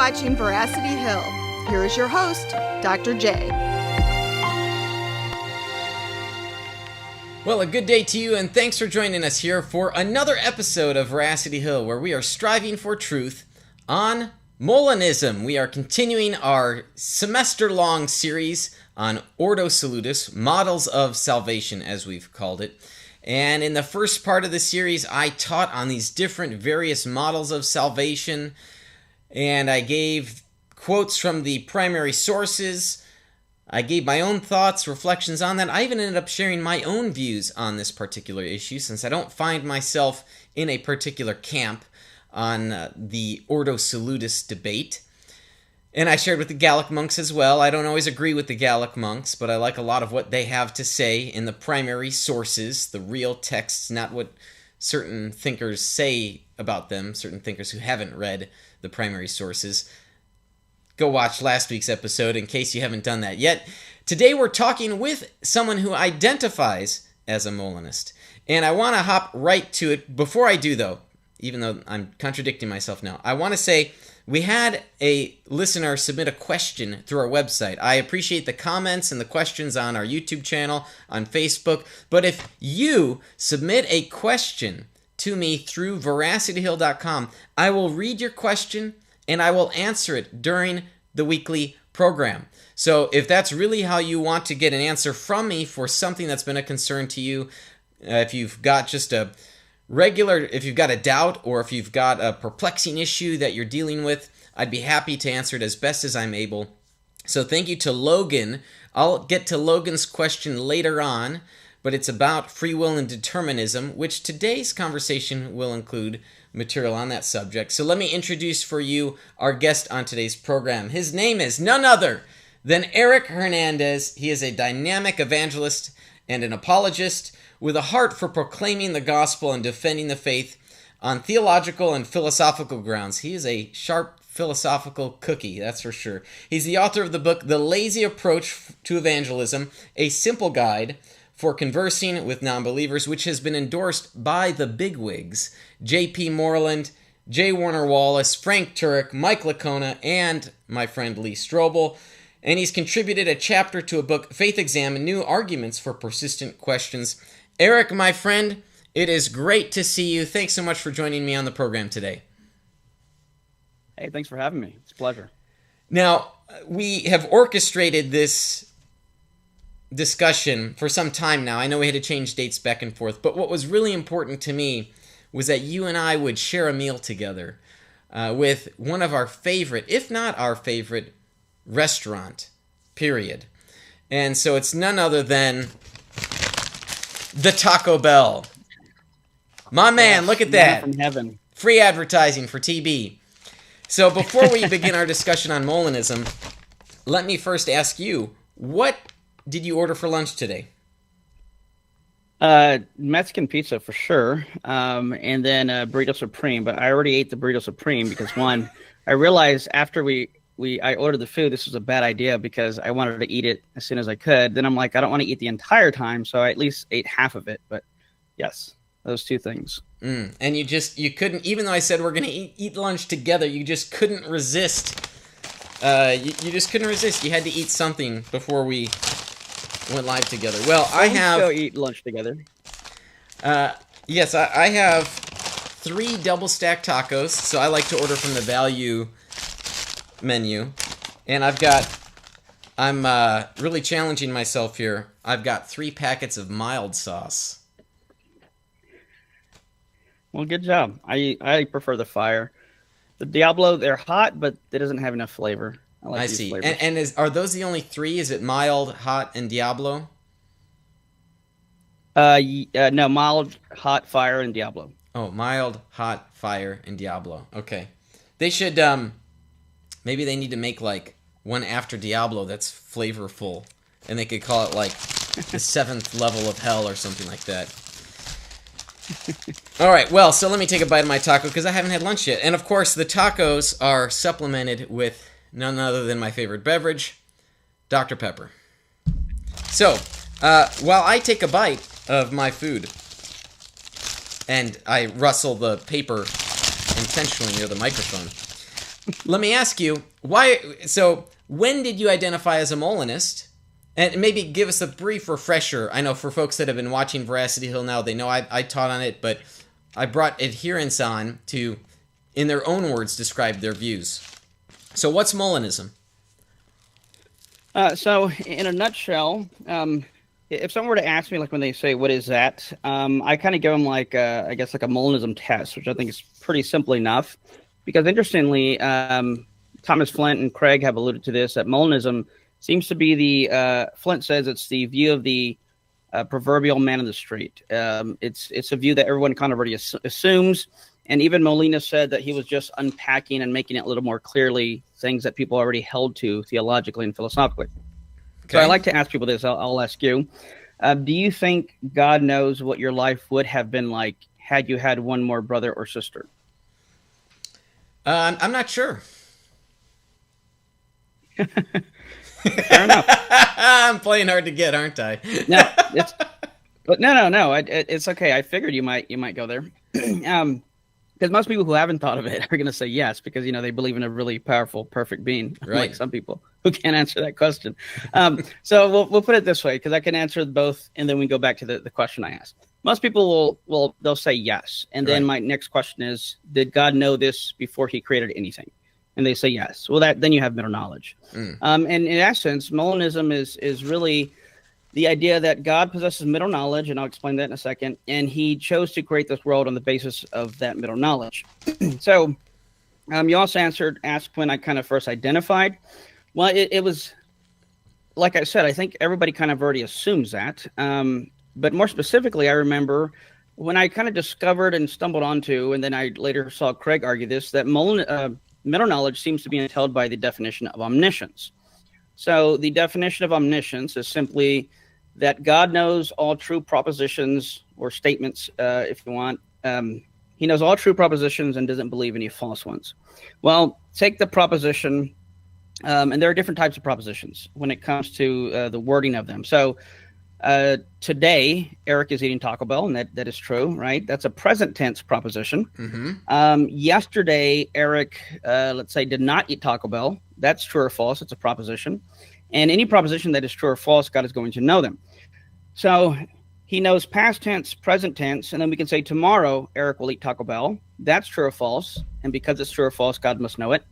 watching Veracity Hill. Here is your host, Dr. J. Well, a good day to you, and thanks for joining us here for another episode of Veracity Hill, where we are striving for truth on Molinism. We are continuing our semester-long series on Ordo Salutis, Models of Salvation, as we've called it. And in the first part of the series, I taught on these different various models of salvation, and I gave quotes from the primary sources. I gave my own thoughts, reflections on that. I even ended up sharing my own views on this particular issue, since I don't find myself in a particular camp on the Ordo Salutis debate. And I shared with the Gallic monks as well. I don't always agree with the Gallic monks, but I like a lot of what they have to say in the primary sources, the real texts, not what certain thinkers say about them, certain thinkers who haven't read the primary sources. Go watch last week's episode in case you haven't done that yet. Today we're talking with someone who identifies as a Molinist. And I want to hop right to it. Before I do, though, even though I'm contradicting myself now, I want to say we had a listener submit a question through our website. I appreciate the comments and the questions on our YouTube channel, on Facebook. But if you submit a question to me through veracityhill.com, I will read your question and I will answer it during the weekly program. So if that's really how you want to get an answer from me for something that's been a concern to you, if you've got just a if you've got a doubt or if you've got a perplexing issue that you're dealing with, I'd be happy to answer it as best as I'm able. So thank you to Logan. I'll get to Logan's question later on, but it's about free will and determinism, which today's conversation will include material on that subject. So let me introduce for you our guest on today's program. His name is none other than Eric Hernandez. He is a dynamic evangelist and an apologist with a heart for proclaiming the gospel and defending the faith on theological and philosophical grounds. He is a sharp philosophical cookie, that's for sure. He's the author of the book, The Lazy Approach to Evangelism, a simple guide for conversing with non-believers, which has been endorsed by the bigwigs, J.P. Moreland, J. Warner Wallace, Frank Turek, Mike Licona, and my friend Lee Strobel. And he's contributed a chapter to a book, Faith Examined, New Arguments for Persistent Questions. Eric, my friend, it is great to see you. Thanks so much for joining me on the program today. Hey, thanks for having me. It's a pleasure. Now, we have orchestrated this discussion for some time now. I know we had to change dates back and forth, but what was really important to me was that you and I would share a meal together with one of our favorite, if not our favorite, restaurant, period. And so it's none other than the Taco Bell. My man, look at that. From heaven. Free advertising for TB. So before we begin our discussion on Molinism, let me first ask you, what did you order for lunch today? Mexican pizza for sure, and then burrito supreme. But I already ate the burrito supreme because one, I realized after I ordered the food, this was a bad idea because I wanted to eat it as soon as I could. Then I'm like, I don't want to eat the entire time, so I at least ate half of it. But yes, those two things. And you couldn't, even though I said we're going to eat lunch together, you just couldn't resist. You just couldn't resist. You had to eat something before we went live together. Well, I have... go eat lunch together. Yes, I have 3 double-stacked tacos, so I like to order from the value menu. And I'm really challenging myself here. I've got 3 packets of mild sauce. Well, good job. I prefer the fire. The Diablo, they're hot, but it doesn't have enough flavor. I see. And are those the only 3? Is it mild, hot, and Diablo? No, mild, hot, fire, and Diablo. Oh, mild, hot, fire, and Diablo. Okay. They should, maybe they need to make, like, one after Diablo that's flavorful. And they could call it, like, the 7th level of hell or something like that. All right, well, so let me take a bite of my taco because I haven't had lunch yet. And, of course, the tacos are supplemented with none other than my favorite beverage, Dr. Pepper. So, while I take a bite of my food, and I rustle the paper intentionally near the microphone, Let me ask you, why? So when did you identify as a Molinist? And maybe give us a brief refresher. I know for folks that have been watching Veracity Hill now, they know I taught on it, but I brought adherents on to, in their own words, describe their views. So what's Molinism? So in a nutshell, if someone were to ask me, like when they say, what is that? I kind of give them like, I guess like a Molinism test, which I think is pretty simple enough. Because interestingly, Thomas Flint and Craig have alluded to this, that Molinism seems to be Flint says it's the view of the proverbial man in the street. It's a view that everyone kind of already assumes. And even Molina said that he was just unpacking and making it a little more clearly things that people already held to theologically and philosophically. Okay. So I like to ask people this. I'll ask you. Do you think God knows what your life would have been like had you had one more brother or sister? I'm not sure. Fair enough. I'm playing hard to get, aren't I? No, it's okay. I figured you might go there. Because most people who haven't thought of it are going to say yes, because they believe in a really powerful, perfect being, right. Like some people who can't answer that question. So we'll put it this way, because I can answer both, and then we go back to the question I asked. Most people they'll say yes, and then my next question is, did God know this before He created anything? And they say yes. Well, then you have middle knowledge. And in essence, Molinism is really the idea that God possesses middle knowledge, and I'll explain that in a second, and He chose to create this world on the basis of that middle knowledge. So you also asked when I kind of first identified. Well, it was, like I said, I think everybody kind of already assumes that. But more specifically, I remember when I kind of discovered and stumbled onto, and then I later saw Craig argue this, that middle knowledge seems to be entailed by the definition of omniscience. So the definition of omniscience is simply that God knows all true propositions or statements, if you want. He knows all true propositions and doesn't believe any false ones. Well, take the proposition, and there are different types of propositions when it comes to the wording of them. So today, Eric is eating Taco Bell, and that is true, right? That's a present tense proposition. Mm-hmm. Yesterday, Eric, let's say, did not eat Taco Bell. That's true or false. It's a proposition. And any proposition that is true or false, God is going to know them. So He knows past tense, present tense, and then we can say tomorrow, Eric will eat Taco Bell. That's true or false. And because it's true or false, God must know it.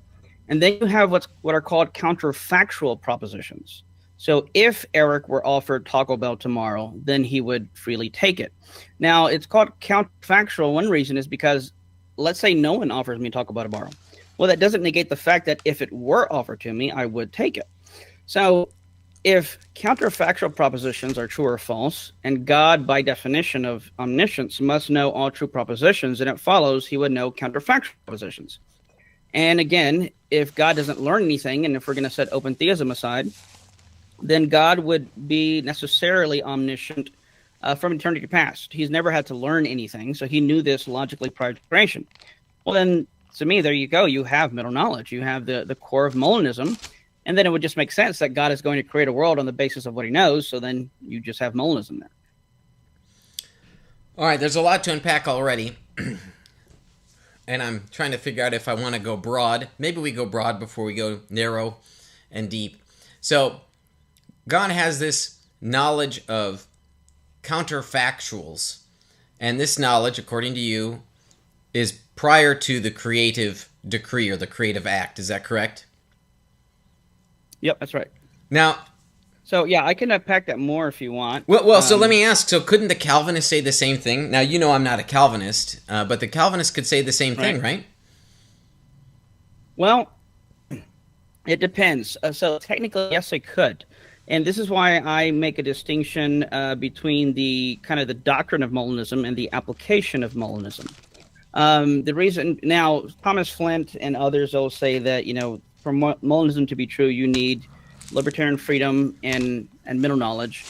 And then you have what are called counterfactual propositions. So if Eric were offered Taco Bell tomorrow, then he would freely take it. Now, it's called counterfactual. One reason is because, let's say no one offers me Taco Bell tomorrow. Well, that doesn't negate the fact that if it were offered to me, I would take it. So if counterfactual propositions are true or false, and God, by definition of omniscience, must know all true propositions, then it follows He would know counterfactual propositions. And again, if God doesn't learn anything, and if we're going to set open theism aside, then God would be necessarily omniscient from eternity past. He's never had to learn anything, so He knew this logically prior to creation. Well, then, to me, there you go. You have middle knowledge. You have the core of Molinism, and then it would just make sense that God is going to create a world on the basis of what He knows, so then you just have Molinism there. All right, there's a lot to unpack already, and I'm trying to figure out if I want to go broad. Maybe we go broad before we go narrow and deep. So God has this knowledge of counterfactuals, and this knowledge, according to you, is prior to the creative decree or the creative act. Is that correct? Yep, that's right. Now, so yeah, I can unpack that more if you want. Well, so let me ask. So couldn't the Calvinists say the same thing? Now, I'm not a Calvinist, but the Calvinists could say the same thing, right? Well, it depends. So technically, yes, they could. And this is why I make a distinction between the kind of the doctrine of Molinism and the application of Molinism. The reason now, Thomas Flint and others will say that, for Molinism to be true, you need libertarian freedom and middle knowledge.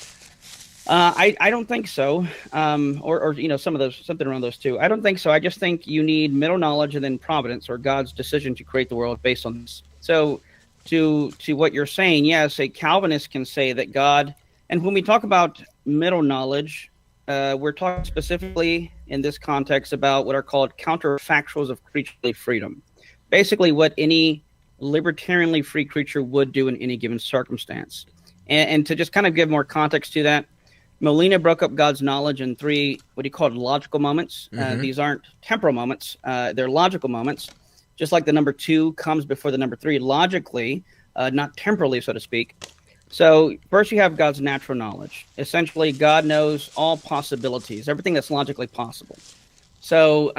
I don't think so. Or something around those two. I don't think so. I just think you need middle knowledge and then providence, or God's decision to create the world based on this. So to what you're saying, yes, a Calvinist can say that God, and when we talk about middle knowledge, we're talking specifically in this context about what are called counterfactuals of creaturely freedom. basically what any libertarianly free creature would do in any given circumstance. And to just kind of give more context to that, Molina broke up God's knowledge in three, what he called logical moments. These aren't temporal moments. They're logical moments. Just like the number 2 comes before the number 3 logically, not temporally, so to speak. So first you have God's natural knowledge. Essentially, God knows all possibilities, everything that's logically possible. So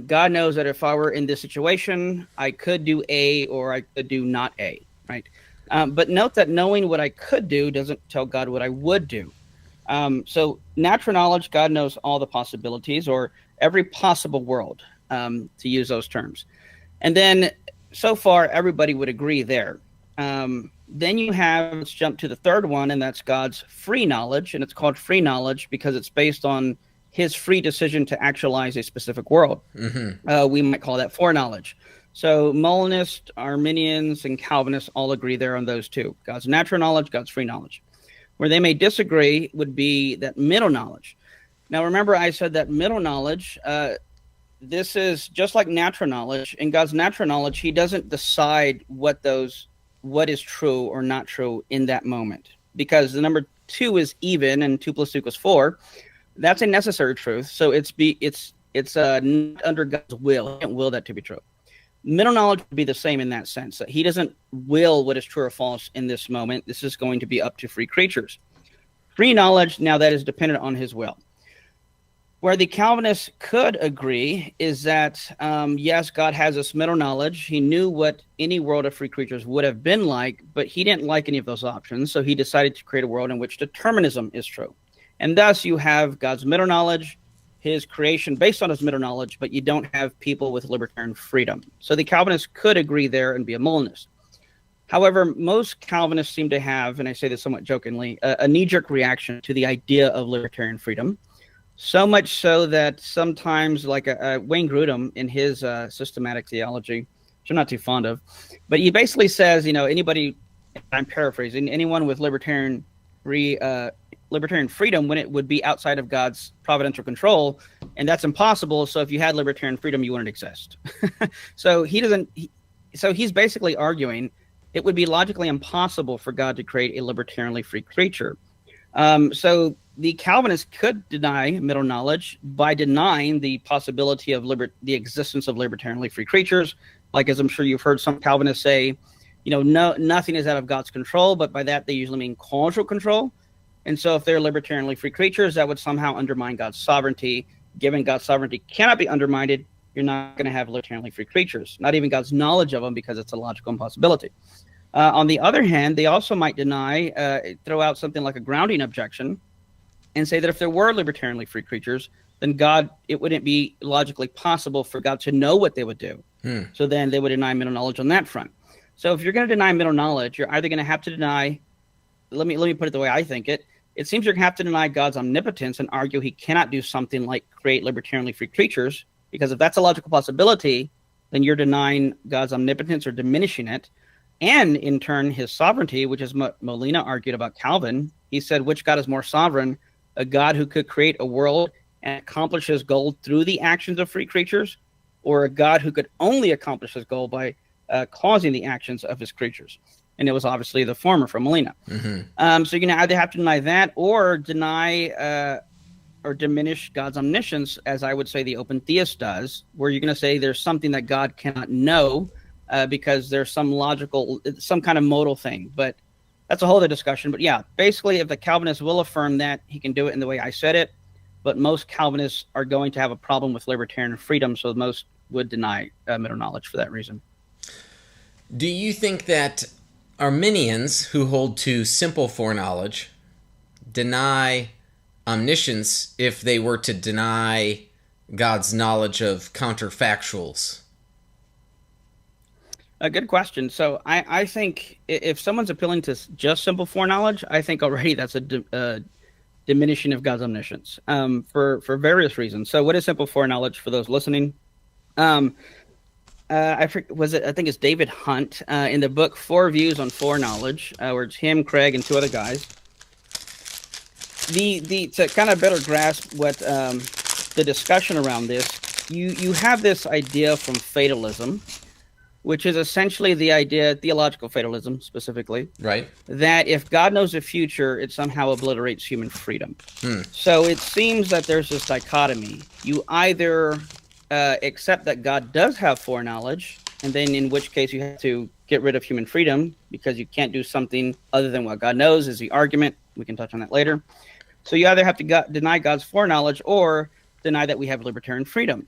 God knows that if I were in this situation, I could do A or I could do not A, right? But note that knowing what I could do doesn't tell God what I would do. So natural knowledge, God knows all the possibilities or every possible world, to use those terms. And then so far, everybody would agree there. Then you have, let's jump to the third one, and that's God's free knowledge. And it's called free knowledge because it's based on his free decision to actualize a specific world. We might call that foreknowledge. So Molinists, Arminians, and Calvinists all agree there on those two. God's natural knowledge, God's free knowledge. Where they may disagree would be that middle knowledge. Now, remember I said that middle knowledge, this is just like natural knowledge. In God's natural knowledge, he doesn't decide what is true or not true in that moment. Because the number 2 is even and 2 plus 2 equals 4. That's a necessary truth. So it's not under God's will. He can't will that to be true. Middle knowledge would be the same in that sense. That he doesn't will what is true or false in this moment. This is going to be up to free creatures. Free knowledge, now that is dependent on his will. Where the Calvinists could agree is that, yes, God has this middle knowledge. He knew what any world of free creatures would have been like, but he didn't like any of those options. So he decided to create a world in which determinism is true. And thus you have God's middle knowledge, his creation based on his middle knowledge, but you don't have people with libertarian freedom. So the Calvinists could agree there and be a Molinist. However, most Calvinists seem to have, and I say this somewhat jokingly, a knee-jerk reaction to the idea of libertarian freedom. So much so that sometimes, like Wayne Grudem in his systematic theology, which I'm not too fond of, but he basically says, anybody, I'm paraphrasing, anyone with libertarian freedom when it would be outside of God's providential control, and that's impossible. So if you had libertarian freedom, you wouldn't exist. So he's basically arguing it would be logically impossible for God to create a libertarianly free creature. So the Calvinists could deny middle knowledge by denying the possibility of the existence of libertarianly free creatures. Like, as I'm sure you've heard some Calvinists say, nothing is out of God's control, but by that they usually mean causal control. And so if they're libertarianly free creatures, that would somehow undermine God's sovereignty. Given God's sovereignty cannot be undermined, you're not going to have libertarianly free creatures, not even God's knowledge of them, because it's a logical impossibility. On the other hand, they also might throw out something like a grounding objection and say that if there were libertarianly free creatures, then it wouldn't be logically possible for God to know what they would do. So then they would deny middle knowledge on that front. So if you're going to deny middle knowledge, you're either going to have to deny, let me put it the way I think it. It seems you're going to have to deny God's omnipotence and argue he cannot do something like create libertarianly free creatures, because if that's a logical possibility, then you're denying God's omnipotence or diminishing it. And in turn, his sovereignty, which is what Molina argued about Calvin. He said, which God is more sovereign, a God who could create a world and accomplish his goal through the actions of free creatures, or a God who could only accomplish his goal by causing the actions of his creatures? And it was obviously the former for Molina. So you're going to either have to deny that or deny or diminish God's omniscience, as I would say the open theist does, where you're going to say there's something that God cannot know because there's some kind of modal thing. But that's a whole other discussion. But yeah, basically, if the Calvinists will affirm that, he can do it in the way I said it. But most Calvinists are going to have a problem with libertarian freedom, so most would deny middle knowledge for that reason. Do you think that Arminians who hold to simple foreknowledge deny omniscience if they were to deny God's knowledge of counterfactuals? A good question. So I think if someone's appealing to just simple foreknowledge, I think already that's a diminishing of God's omniscience for various reasons. So what is simple foreknowledge for those listening? I think it's David Hunt in the book 4 Views on Foreknowledge, where it's him, Craig, and 2 other guys. To kind of better grasp what the discussion around this, you have this idea from fatalism which is essentially the idea, theological fatalism specifically, Right. that if God knows the future, it somehow obliterates human freedom. So it seems that there's this dichotomy. You either accept that God does have foreknowledge, and then in which case you have to get rid of human freedom because you can't do something other than what God knows is the argument. We can touch on that later. So you either have to deny God's foreknowledge or deny that we have libertarian freedom.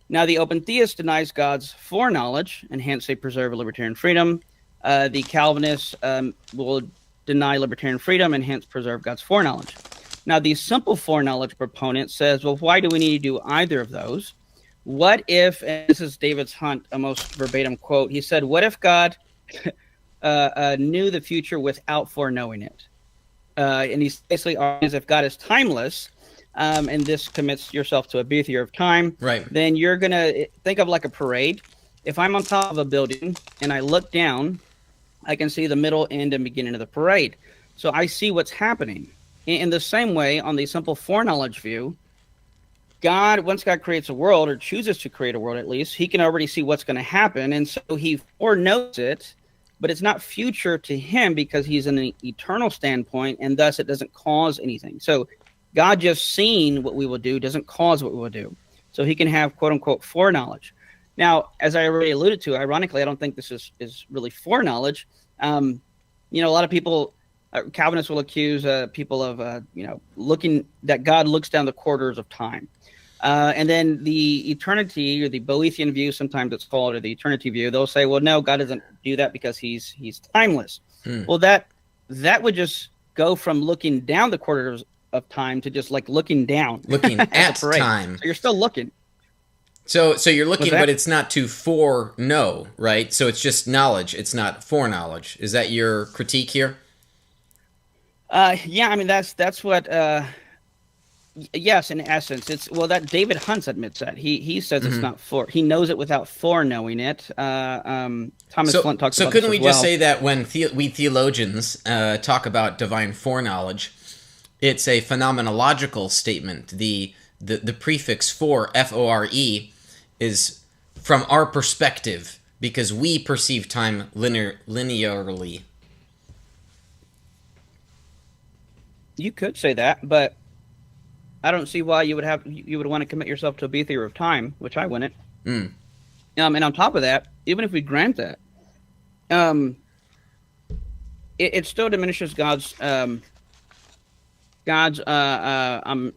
Now, the open theist denies God's foreknowledge, and hence they preserve libertarian freedom. The Calvinists will deny libertarian freedom and hence preserve God's foreknowledge. Now, the simple foreknowledge proponent says, well, why do we need to do either of those? What if, and this is David Hunt, a most verbatim quote, he said, what if God knew the future without foreknowing it? And he basically argues if God is timeless, and this commits yourself to a beathier of time, Right. then you're going to think of like a parade. If I'm on top of a building and I look down, I can see the middle, end, and beginning of the parade. So I see what's happening. In the same way, on the simple foreknowledge view, once God creates a world, or chooses to create a world at least, he can already see what's going to happen. And so he foreknows it, but it's not future to him because he's in an eternal standpoint, and thus it doesn't cause anything. So God just seeing what we will do doesn't cause what we will do. So he can have, quote unquote, foreknowledge. Now, as I already alluded to, ironically, I don't think this is really foreknowledge. A lot of people, Calvinists will accuse people of, looking that God looks down the corridors of time. And then the eternity, or the Boethian view, sometimes it's called, or the eternity view, they'll say, well, no, God doesn't do that because he's timeless. Well, that would just go from looking down the corridors of time to just like looking down. Looking at time. So you're still looking. So you're looking, but it's not to foreknow, right? So it's just knowledge. It's not foreknowledge. Is that your critique here? Yeah, I mean, that's what... Yes, in essence, that David Hunt admits that he says it's not he knows it without foreknowing it. Thomas Flint talks about this as well. So couldn't we just say that when we theologians talk about divine foreknowledge, it's a phenomenological statement. The prefix for F-O-R-E is from our perspective because we perceive time linearly. You could say that, but I don't see why you would want to commit yourself to a beathier of time, which I wouldn't. And on top of that, even if we grant that, it still diminishes God's I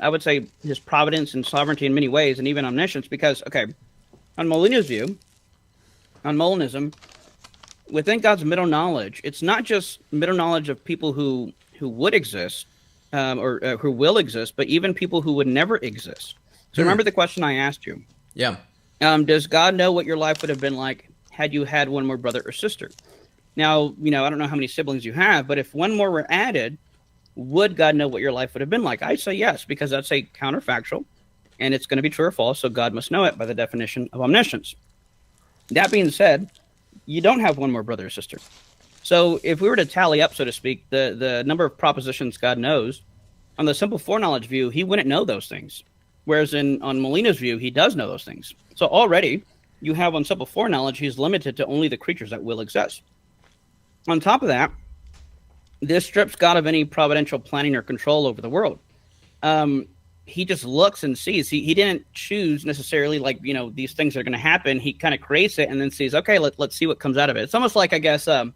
would say his providence and sovereignty in many ways, and even omniscience. Because on Molina's view, on Molinism, within God's middle knowledge, it's not just middle knowledge of people who would exist. Or who will exist, but even people who would never exist. So remember the question I asked you. Yeah. Does God know what your life would have been like had you had one more brother or sister? Now, I don't know how many siblings you have, but if one more were added, would God know what your life would have been like? I say yes, because that's a counterfactual, and it's going to be true or false, so God must know it by the definition of omniscience. That being said, you don't have one more brother or sister. So if we were to tally up, so to speak, the number of propositions God knows, on the simple foreknowledge view, he wouldn't know those things. Whereas on Molina's view, he does know those things. So already, you have on simple foreknowledge, he's limited to only the creatures that will exist. On top of that, this strips God of any providential planning or control over the world. He just looks and sees. He didn't choose necessarily these things are going to happen. He kind of creates it and then sees, okay, let's see what comes out of it. It's almost like, I guess, kind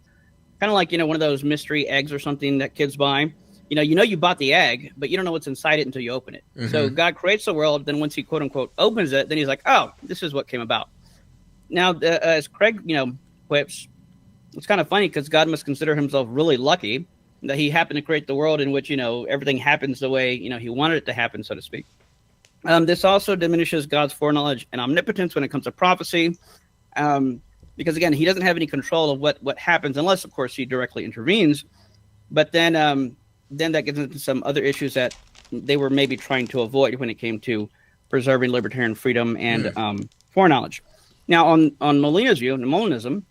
of like, one of those mystery eggs or something that kids buy. You bought the egg, but you don't know what's inside it until you open it. So God creates the world. Then once he, quote unquote, opens it, then he's like, oh, this is what came about. Now, as Craig, quips, it's kind of funny because God must consider himself really lucky that he happened to create the world in which, everything happens the way, he wanted it to happen, so to speak. This also diminishes God's foreknowledge and omnipotence when it comes to prophecy. Because again, he doesn't have any control of what happens unless, of course, he directly intervenes. But then that gets into some other issues that they were maybe trying to avoid when it came to preserving libertarian freedom and foreknowledge. Now, on Molina's view, in Molinism,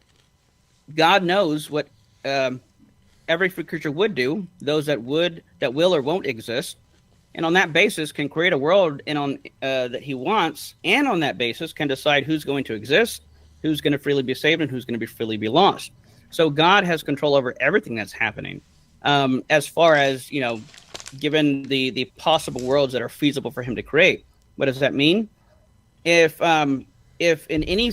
God knows what every free creature would do, those that will or won't exist, and on that basis can create a world that he wants, and on that basis can decide who's going to exist, who's going to freely be saved and who's going to be freely be lost. So God has control over everything that's happening. As far as, given the possible worlds that are feasible for him to create. What does that mean? If in any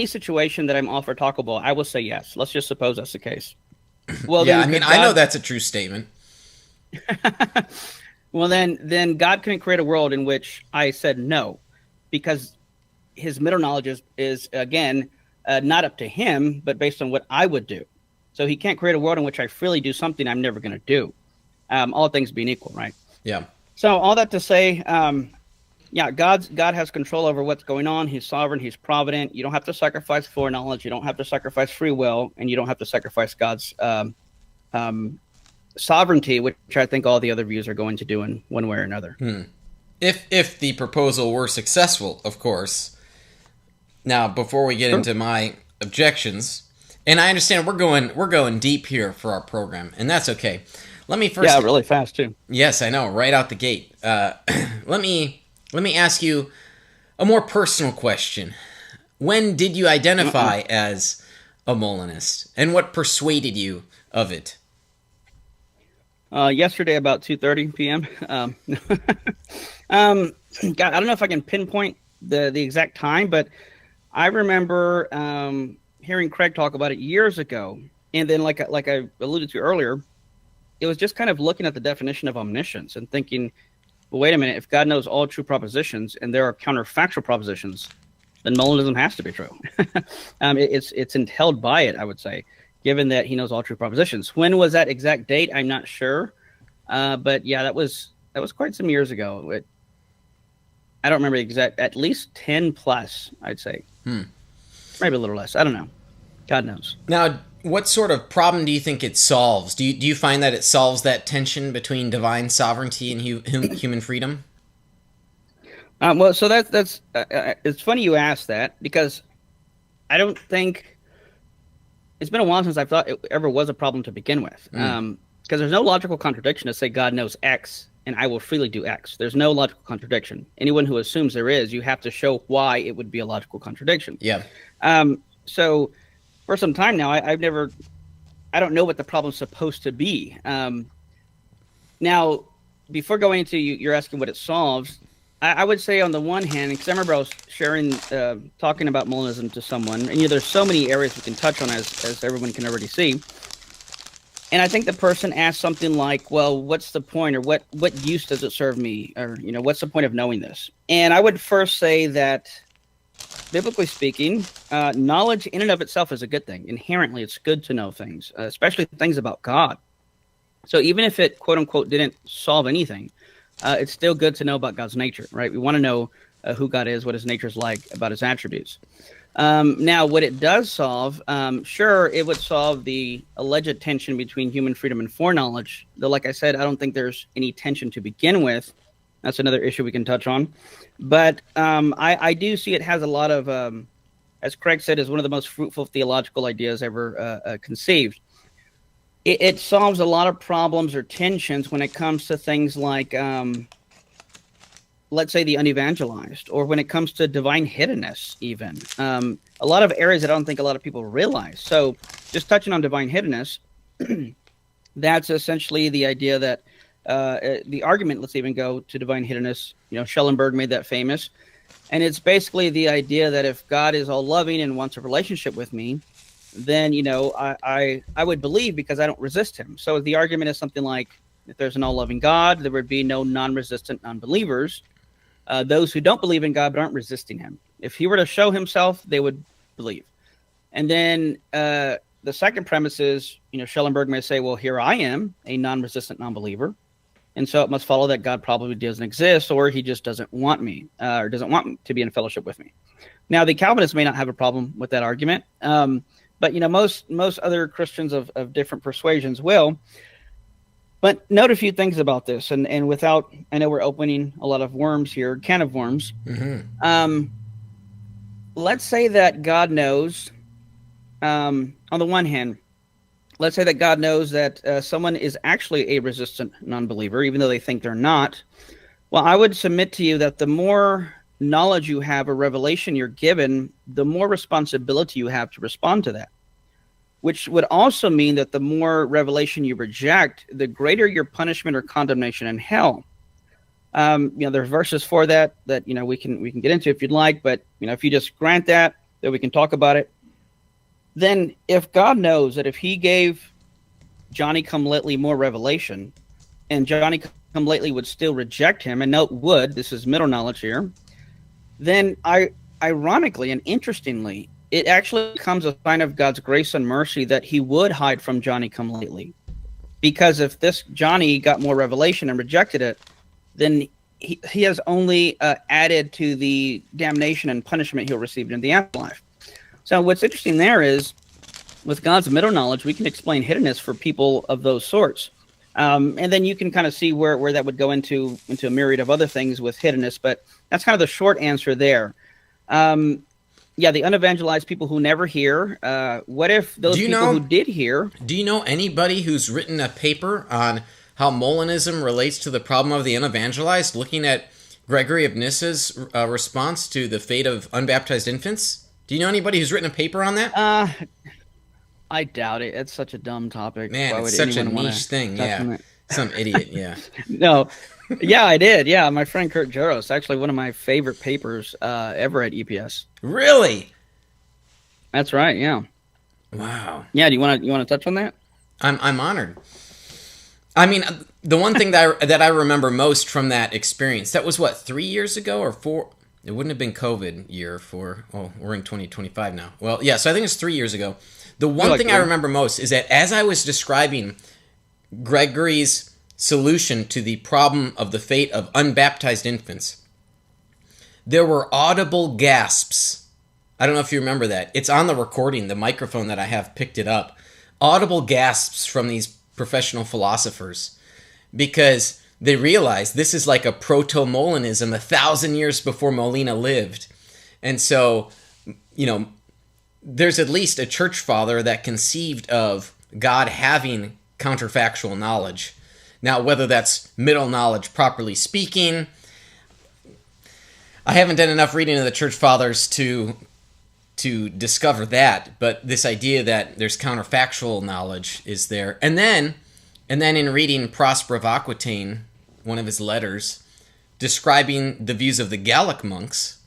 situation that I'm offered Taco Bell, I will say yes. Let's just suppose that's the case. Well, yeah, I know that's a true statement. Well, then God couldn't create a world in which I said no, because his middle knowledge is again, not up to him, but based on what I would do. So he can't create a world in which I freely do something I'm never going to do. All things being equal, right? Yeah. So all that to say, God has control over what's going on. He's sovereign. He's provident. You don't have to sacrifice foreknowledge. You don't have to sacrifice free will, and you don't have to sacrifice God's sovereignty, which I think all the other views are going to do in one way or another. If the proposal were successful, of course. Now, before we get into my objections, and I understand we're going deep here for our program, and that's okay. Let me first. Yeah, really fast too. Yes, I know, right out the gate. Let me ask you a more personal question. When did you identify as a Molinist, and what persuaded you of it? Yesterday, about 2:30 p.m. God, I don't know if I can pinpoint the exact time, but I remember hearing Craig talk about it years ago, and then like I alluded to earlier, it was just kind of looking at the definition of omniscience and thinking, well, wait a minute, if God knows all true propositions and there are counterfactual propositions, then Molinism has to be true. It's entailed by it, I would say, given that he knows all true propositions. When was that exact date? I'm not sure. But yeah, that was quite some years ago. I don't remember the exact, at least 10 plus, I'd say. Maybe a little less. I don't know. God knows. Now, what sort of problem do you think it solves? Do you find that it solves that tension between divine sovereignty and human freedom? Well, so that's it's funny you asked that, because I don't think it's been a while since I thought it ever was a problem to begin with. Because there's no logical contradiction to say God knows X and I will freely do X. There's no logical contradiction. Anyone who assumes there is, you have to show why it would be a logical contradiction. Yeah. So for some time now, I don't know what the problem's supposed to be. Now, before going into you're asking what it solves, I would say on the one hand, because I remember I was talking about Molinism to someone, and there's so many areas we can touch on as everyone can already see. And I think the person asked something like, well, what's the point, or what use does it serve me? Or, what's the point of knowing this? And I would first say that, biblically speaking, knowledge in and of itself is a good thing. Inherently, it's good to know things, especially things about God. So even if it, quote unquote, didn't solve anything, it's still good to know about God's nature, right? We want to know who God is, what his nature is like, about his attributes. Now, what it does solve, sure, it would solve the alleged tension between human freedom and foreknowledge. Though, like I said, I don't think there's any tension to begin with. That's another issue we can touch on. But I do see it has a lot of, as Craig said, is one of the most fruitful theological ideas ever conceived. It solves a lot of problems or tensions when it comes to things like, let's say, the unevangelized, or when it comes to divine hiddenness, even. A lot of areas that I don't think a lot of people realize. So just touching on divine hiddenness, that's essentially the idea that the argument, let's even go to divine hiddenness. Schellenberg made that famous. And it's basically the idea that if God is all loving and wants a relationship with me, then, I would believe because I don't resist him. So the argument is something like, if there's an all-loving God, there would be no non-resistant non-believers. Those who don't believe in God but aren't resisting him. If he were to show himself, they would believe. And then the second premise is, Schellenberg may say, well, here I am, a non-resistant non-believer. And so it must follow that God probably doesn't exist, or he just doesn't want me, or doesn't want to be in fellowship with me. Now, the Calvinists may not have a problem with that argument. But, most other Christians of different persuasions will. But note a few things about this, and without, I know we're opening a lot of worms here, can of worms. Mm-hmm. Let's say that God knows, on the one hand, let's say that God knows that someone is actually a resistant non-believer, even though they think they're not. Well, I would submit to you that the more knowledge you have or revelation you're given, the more responsibility you have to respond to that. Which would also mean that the more revelation you reject, the greater your punishment or condemnation in hell. There's verses for that we can get into if you'd like, but if you just grant that we can talk about it. Then if God knows that if he gave Johnny Come Lately more revelation, and Johnny Come Lately would still reject him, and note would, this is middle knowledge here, then ironically and interestingly, it actually becomes a sign of God's grace and mercy that he would hide from Johnny Come Lately. Because if this Johnny got more revelation and rejected it, then he has only added to the damnation and punishment he'll receive in the afterlife. So what's interesting there is, with God's middle knowledge, we can explain hiddenness for people of those sorts. And then you can kind of see where that would go into a myriad of other things with hiddenness, but that's kind of the short answer there. The unevangelized people who never hear, what if those people who did hear... Do you know anybody who's written a paper on how Molinism relates to the problem of the unevangelized, looking at Gregory of Nyssa's response to the fate of unbaptized infants? Do you know anybody who's written a paper on that? I doubt it. It's such a dumb topic. Man, it's such a niche thing. Yeah, some idiot. Yeah. No. Yeah, I did. Yeah, my friend Kurt Jaros, actually one of my favorite papers ever at EPS. Really? That's right. Yeah. Wow. Yeah. Do you want to touch on that? I'm honored. I mean, the one thing that I remember most from that experience, that was what, 3 years ago or 4? It wouldn't have been COVID year for, we're in 2025 now. Well, yeah, so I think it's 3 years ago. The one thing I remember most is that as I was describing Gregory's solution to the problem of the fate of unbaptized infants, there were audible gasps. I don't know if you remember that. It's on the recording, the microphone that I have picked it up. Audible gasps from these professional philosophers, because they realize this is like a proto-Molinism 1,000 years before Molina lived. And so, there's at least a church father that conceived of God having counterfactual knowledge. Now, whether that's middle knowledge, properly speaking, I haven't done enough reading of the church fathers to discover that, but this idea that there's counterfactual knowledge is there. And then in reading Prosper of Aquitaine, one of his letters, describing the views of the Gallic monks,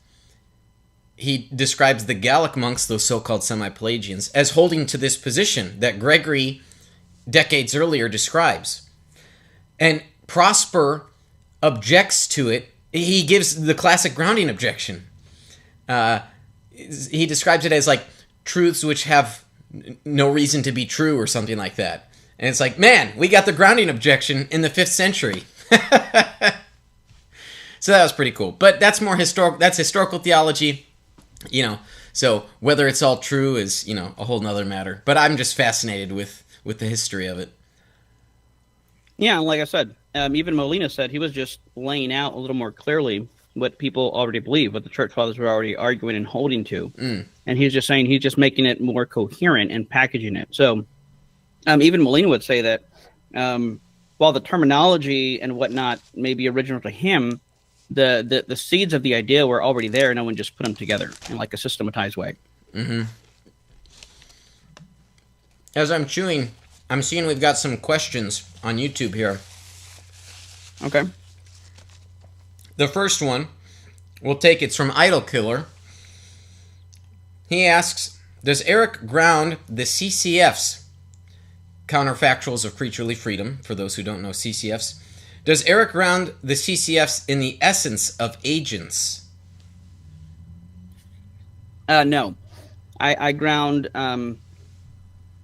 he describes the Gallic monks, those so-called semi-Pelagians, as holding to this position that Gregory, decades earlier, describes. And Prosper objects to it. He gives the classic grounding objection. He describes it as like truths which have no reason to be true or something like that. And it's like, man, we got the grounding objection in the 5th century. So that was pretty cool. But that's more historical theology, so whether it's all true is, a whole nother matter. But I'm just fascinated with the history of it. Yeah, like I said, even Molina said he was just laying out a little more clearly what people already believe, what the church fathers were already arguing and holding to. And he's just saying, he's just making it more coherent and packaging it. So even Molina would say that while the terminology and whatnot may be original to him, the seeds of the idea were already there. No one just put them together in like a systematized way. Mm-hmm. As I'm chewing, I'm seeing we've got some questions on YouTube here. Okay. The first one, we'll take it's from Idol Killer. He asks, does Eric ground the CCFs, Counterfactuals of Creaturely Freedom, for those who don't know CCFs, does Eric ground the CCFs in the essence of agents? No. I ground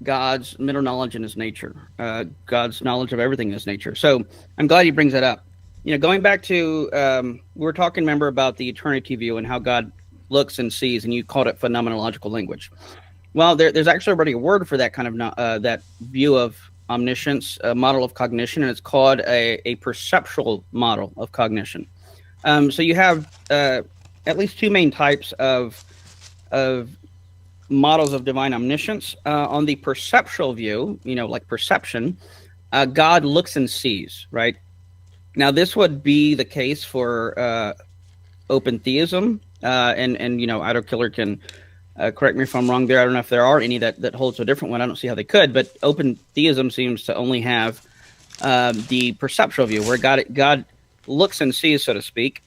God's middle knowledge in his nature, God's knowledge of everything in his nature. So I'm glad he brings that up. Going back to, we were talking, remember, about the eternity view and how God looks and sees, and you called it phenomenological language. Well, there's actually already a word for that kind of that view of omniscience, a model of cognition, and it's called a perceptual model of cognition. So you have at least two main types of models of divine omniscience. On the perceptual view, like perception, God looks and sees, right? Now, this would be the case for open theism, and Idol Killer can correct me if I'm wrong there. I don't know if there are any that hold to a different one. I don't see how they could, but open theism seems to only have the perceptual view, where God looks and sees, so to speak.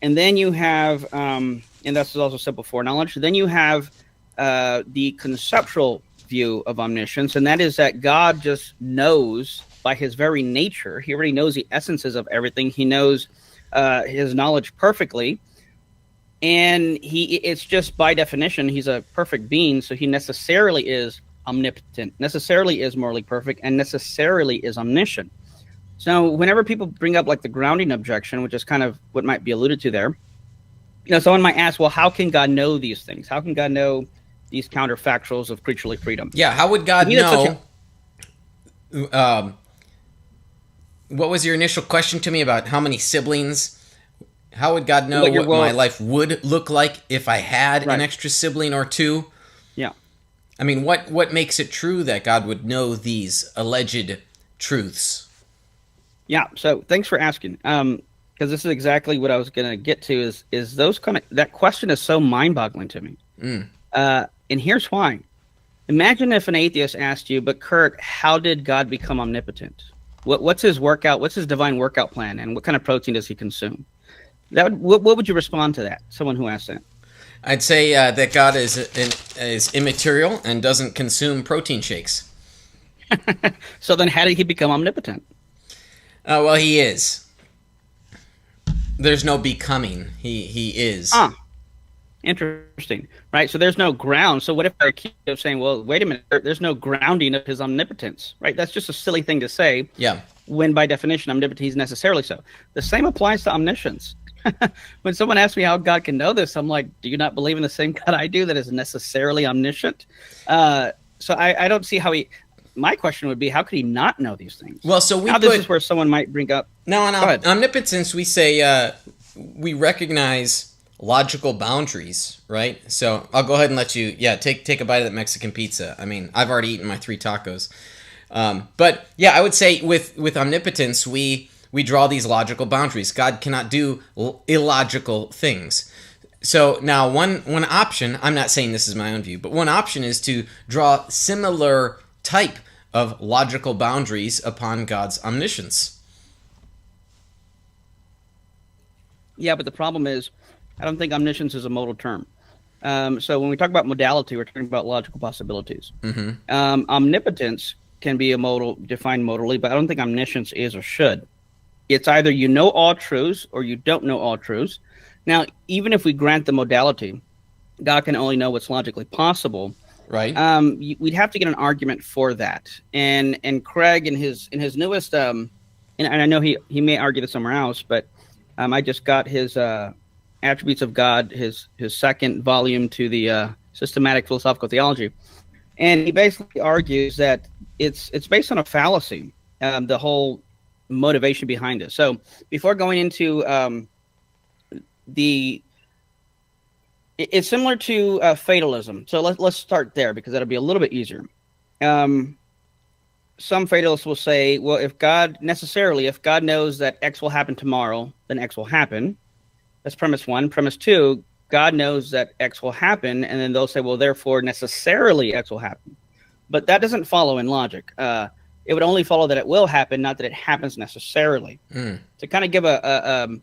And then you have, and that's also simple foreknowledge. Then you have the conceptual view of omniscience, and that is that God just knows by his very nature. He already knows the essences of everything. He knows his knowledge perfectly. And it's just by definition, he's a perfect being, so he necessarily is omnipotent, necessarily is morally perfect, and necessarily is omniscient. So whenever people bring up like the grounding objection, which is kind of what might be alluded to there, someone might ask, well, how can God know these things? How can God know these counterfactuals of creaturely freedom? Yeah, how would God know? What was your initial question to me about how many siblings? How would God know what my life would look like if I had an extra sibling or two? Yeah. I mean, what makes it true that God would know these alleged truths? Yeah, so thanks for asking. Because this is exactly what I was going to get to is those that question is so mind-boggling to me. And here's why. Imagine if an atheist asked you, but Kurt, how did God become omnipotent? What's his workout? What's his divine workout plan? And what kind of protein does he consume? What would you respond to that? Someone who asked that. I'd say that God is immaterial and doesn't consume protein shakes. So then how did he become omnipotent? Well, he is. There's no becoming. He is. Interesting. Right? So there's no ground. So what if I keep saying, well, wait a minute, there's no grounding of his omnipotence, right? That's just a silly thing to say. Yeah. When by definition, omnipotent, he's necessarily so. The same applies to omniscience. When someone asks me how God can know this, I'm like, do you not believe in the same God I do that is necessarily omniscient? So I don't see how my question would be, how could he not know these things? Well, so this is where someone might bring up. Now, on omnipotence, we say we recognize logical boundaries, right? So I'll go ahead and let you, take a bite of that Mexican pizza. I mean, I've already eaten my 3 tacos. But yeah, I would say with omnipotence, we draw these logical boundaries. God cannot do illogical things. So now one option, I'm not saying this is my own view, but one option is to draw similar type of logical boundaries upon God's omniscience. Yeah, but the problem is, I don't think omniscience is a modal term. So when we talk about modality, we're talking about logical possibilities. Mm-hmm. Omnipotence can be defined modally, but I don't think omniscience is or should. It's either you know all truths or you don't know all truths. Now, even if we grant the modality, God can only know what's logically possible. Right. We'd have to get an argument for that. And Craig in his newest, and I know he may argue this somewhere else, but I just got his Attributes of God, his second volume to the Systematic Philosophical Theology, and he basically argues that it's based on a fallacy, the whole motivation behind it. So before going into it's similar to fatalism. So let's start there because that'll be a little bit easier. Some fatalists will say, well, if God knows that X will happen tomorrow, then X will happen. That's premise 1. Premise 2, God knows that X will happen, and then they'll say, well, therefore, necessarily X will happen. But that doesn't follow in logic. It would only follow that it will happen, not that it happens necessarily. To kind of give an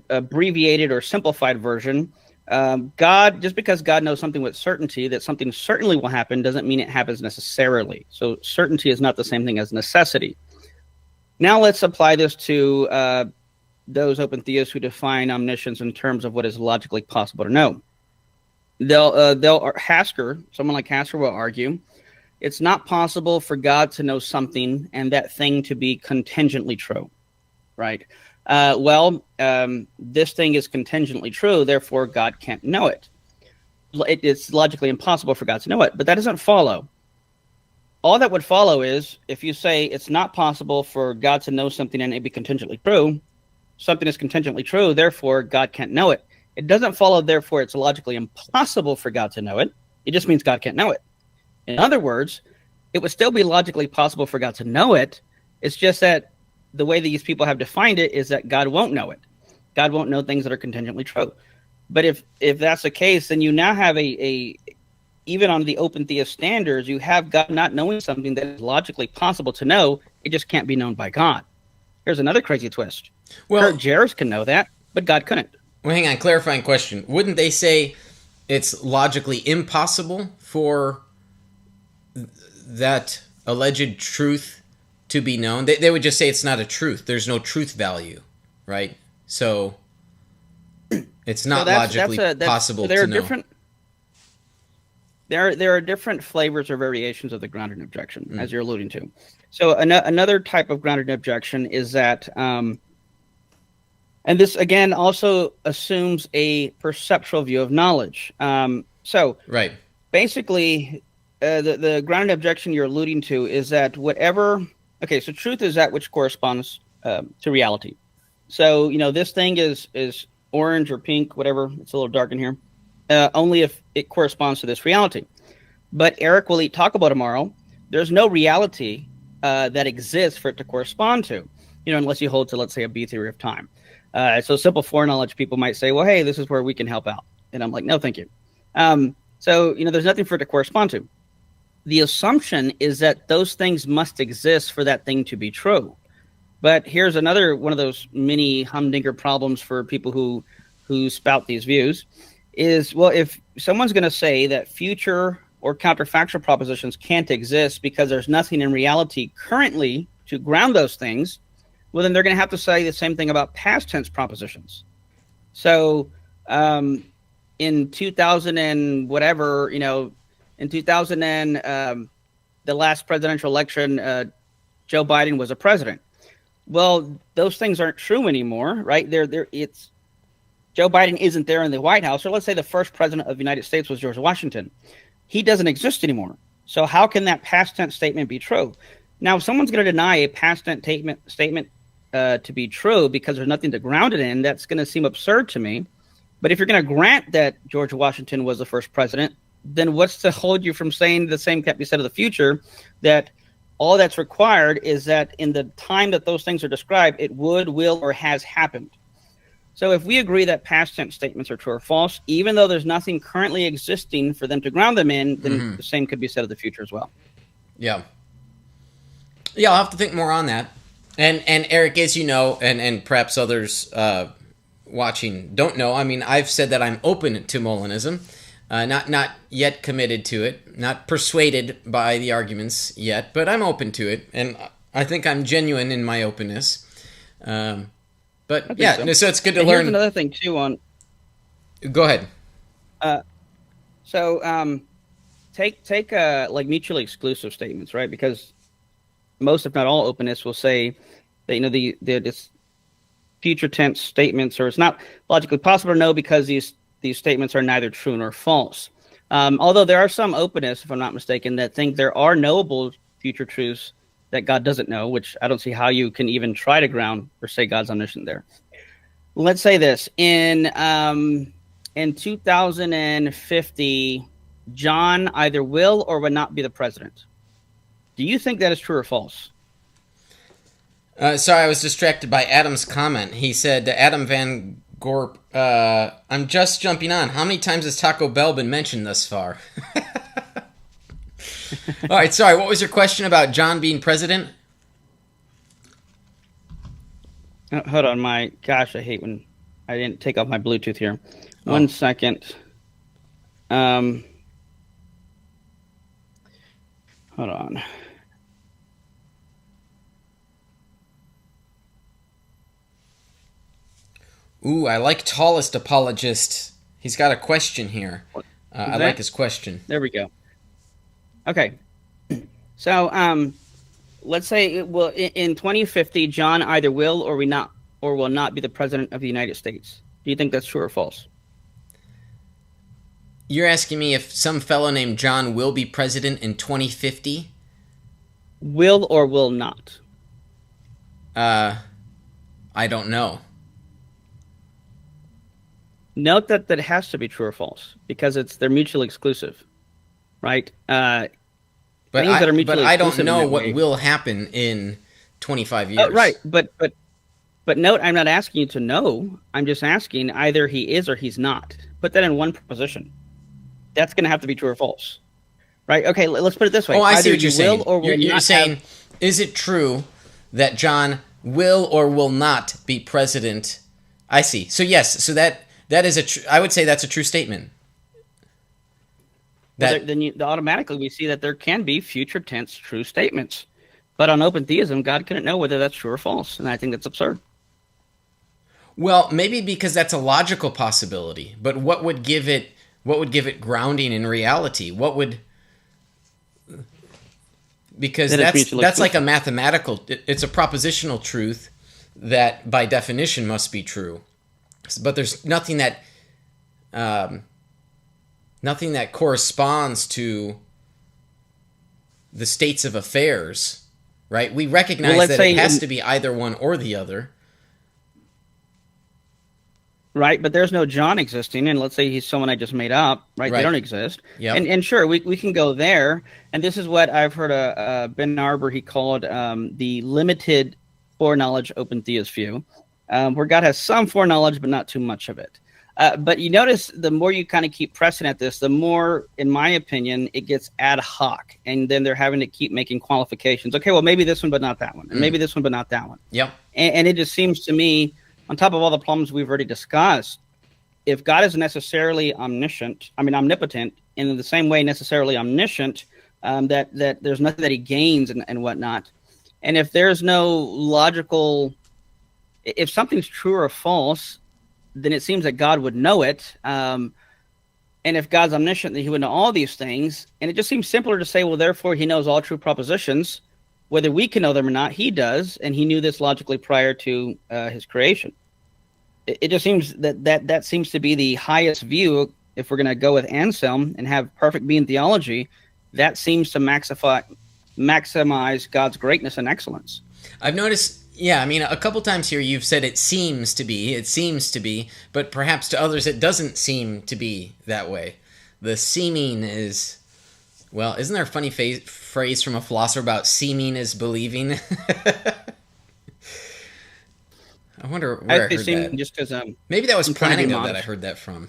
abbreviated or simplified version, just because God knows something with certainty, that something certainly will happen, doesn't mean it happens necessarily. So certainty is not the same thing as necessity. Now let's apply this to those open theists who define omniscience in terms of what is logically possible to know. Someone like Hasker will argue, it's not possible for God to know something and that thing to be contingently true, right? This thing is contingently true, therefore God can't know it. It's logically impossible for God to know it, but that doesn't follow. All that would follow is, if you say it's not possible for God to know something and it be contingently true, something is contingently true, therefore God can't know it. It doesn't follow, therefore it's logically impossible for God to know it. It just means God can't know it. In other words, it would still be logically possible for God to know it. It's just that the way these people have defined it is that God won't know it. God won't know things that are contingently true. But if that's the case, then you now have a even on the open theist standards, you have God not knowing something that is logically possible to know. It just can't be known by God. Here's another crazy twist. Well, Kurt Jarris can know that, but God couldn't. Well, hang on, clarifying question. Wouldn't they say it's logically impossible for that alleged truth to be known? They would just say it's not a truth. There's no truth value, right? So it's not logically possible to know. There are different flavors or variations of the grounded objection, as you're alluding to. So another type of grounded objection is that, and this again also assumes a perceptual view of knowledge. Right. Basically, the grounded objection you're alluding to is that whatever. Okay, so truth is that which corresponds to reality. So this thing is orange or pink, whatever. It's a little dark in here. Only if it corresponds to this reality. But Eric will eat Taco Bell tomorrow. There's no reality that exists for it to correspond to, unless you hold to, let's say, a B theory of time. So simple foreknowledge people might say, well, hey, this is where we can help out. And I'm like, no, thank you. So there's nothing for it to correspond to. The assumption is that those things must exist for that thing to be true. But here's another one of those mini humdinger problems for people who spout these views. Is, well, if someone's going to say that future or counterfactual propositions can't exist because there's nothing in reality currently to ground those things, well, then they're going to have to say the same thing about past tense propositions. So in 2000 and whatever, in 2000 and the last presidential election, Joe Biden was a president. Well, those things aren't true anymore, right? It's Joe Biden isn't there in the White House, or let's say the first president of the United States was George Washington. He doesn't exist anymore. So how can that past tense statement be true? Now, if someone's going to deny a past tense statement to be true because there's nothing to ground it in, that's going to seem absurd to me. But if you're going to grant that George Washington was the first president, then what's to hold you from saying the same can't be said of the future, that all that's required is that in the time that those things are described, it would, will, or has happened. So if we agree that past tense statements are true or false, even though there's nothing currently existing for them to ground them in, then the same could be said of the future as well. Yeah. Yeah, I'll have to think more on that. And Eric, as you know, and perhaps others watching don't know, I mean, I've said that I'm open to Molinism, not yet committed to it, not persuaded by the arguments yet, but I'm open to it, and I think I'm genuine in my openness. But yeah, so it's good to learn. Here's another thing too on. Go ahead. Take like mutually exclusive statements, right? Because most, if not all, openness will say that this future tense statements, or it's not logically possible to know because these statements are neither true nor false. Although there are some openness, if I'm not mistaken, that think there are knowable future truths that God doesn't know, which I don't see how you can even try to ground or say God's omniscient there. Let's say this. In 2050, John either will or will not be the president. Do you think that is true or false? Sorry, I was distracted by Adam's comment. He said, Adam Van Gorp, I'm just jumping on. How many times has Taco Bell been mentioned thus far? All right, sorry, what was your question about John being president? Hold on, I hate when I didn't take off my Bluetooth here. 1 second. Hold on. Ooh, I like tallest apologist. He's got a question here. I like his question. There we go. Okay. So, let's say, well, in 2050, John either will or will not be the president of the United States. Do you think that's true or false? You're asking me if some fellow named John will be president in 2050? Will or will not? I don't know. Note that it has to be true or false because they're mutually exclusive, right? But I don't know what will happen in 25 years. Right, but But note, I'm not asking you to know. I'm just asking either he is or he's not. Put that in one proposition. That's going to have to be true or false. Right? Okay, let's put it this way. Oh, I see Either what you're you saying. will or will You're not saying, have... is it true that John will or will not be president? I see. So yes, so that is I would say that's a true statement. Then automatically we see that there can be future tense true statements. But on open theism, God couldn't know whether that's true or false, and I think that's absurd. Well, maybe because that's a logical possibility, but what would give it grounding in reality? Because that's like a mathematical, it's a propositional truth that by definition must be true. But there's nothing that corresponds to the states of affairs, right? We recognize that it has to be either one or the other. Right, but there's no John existing, and let's say he's someone I just made up, right? They don't exist. Yep. And sure, we can go there, and this is what I've heard Ben Arbour, he called the limited foreknowledge open theist view, where God has some foreknowledge, but not too much of it. But you notice the more you kind of keep pressing at this, the more, in my opinion, it gets ad hoc, and then they're having to keep making qualifications. Okay, well, maybe this one, but not that one, and maybe this one, but not that one. Yep. And it just seems to me, on top of all the problems we've already discussed, if God is necessarily omnipotent, and in the same way necessarily omniscient, that there's nothing that he gains and whatnot, and if there's no logical, if something's true or false, then it seems that God would know it, and if God's omniscient, then he would know all these things, and it just seems simpler to say, well, therefore he knows all true propositions. Whether we can know them or not, he does, and he knew this logically prior to his creation. It just seems that seems to be the highest view. If we're going to go with Anselm and have perfect being theology, that seems to maximize God's greatness and excellence. I've noticed, a couple times here you've said it seems to be, but perhaps to others it doesn't seem to be that way. The seeming is... Well, isn't there a funny phrase from a philosopher about seeming is believing? I wonder where I heard that. Just because maybe that was Plantinga that I heard that from.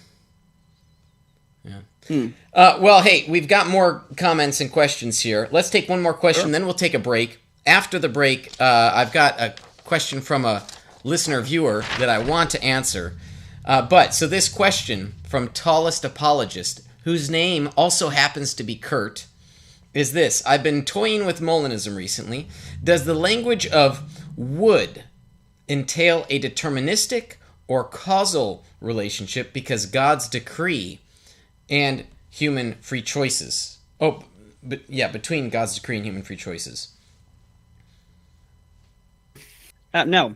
Yeah. Well, hey, we've got more comments and questions here. Let's take one more question, then we'll take a break. After the break, I've got a question from a listener viewer that I want to answer. So this question from Tallest Apologist, whose name also happens to be Kurt, is this. I've been toying with Molinism recently. Does the language of would entail a deterministic or causal relationship because God's decree and human free choices? Between God's decree and human free choices. No.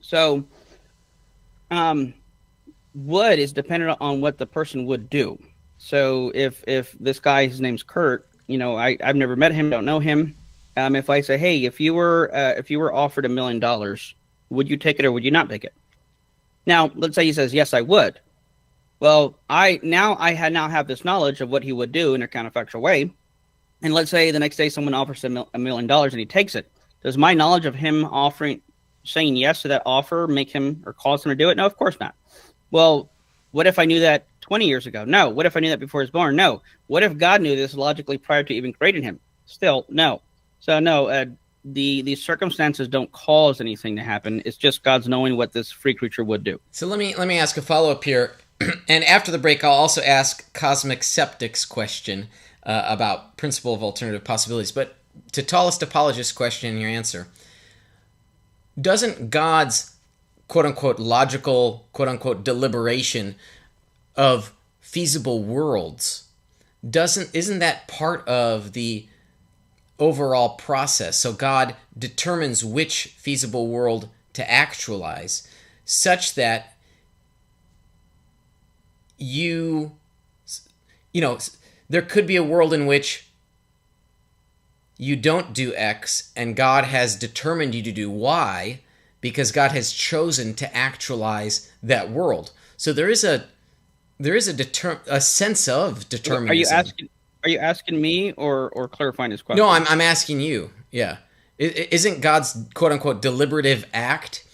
So, would is dependent on what the person would do. So if this guy, his name's Kurt, I've never met him, don't know him. If I say, hey, if you were offered $1 million, would you take it or would you not take it? Now, let's say he says, yes, I would. Well, I now have this knowledge of what he would do in a counterfactual way. And let's say the next day someone offers him $1 million and he takes it. Does my knowledge of him saying yes to that offer make him or cause him to do it? No, of course not. Well, what if I knew that 20 years ago? No. What if I knew that before he was born? No. What if God knew this logically prior to even creating him? Still, no. So no, the circumstances don't cause anything to happen. It's just God's knowing what this free creature would do. So let me ask a follow-up here. And after the break, I'll also ask Cosmic Septic's question about principle of alternative possibilities. But to Tallest Apologist's question and your answer, doesn't God's quote-unquote logical, quote-unquote deliberation of feasible worlds, isn't that part of the overall process? So God determines which feasible world to actualize such that there could be a world in which you don't do X and God has determined you to do Y because God has chosen to actualize that world. So there is a sense of determinism. Are you asking me or clarifying this question? No, I'm asking you. Yeah. Isn't God's quote unquote deliberative act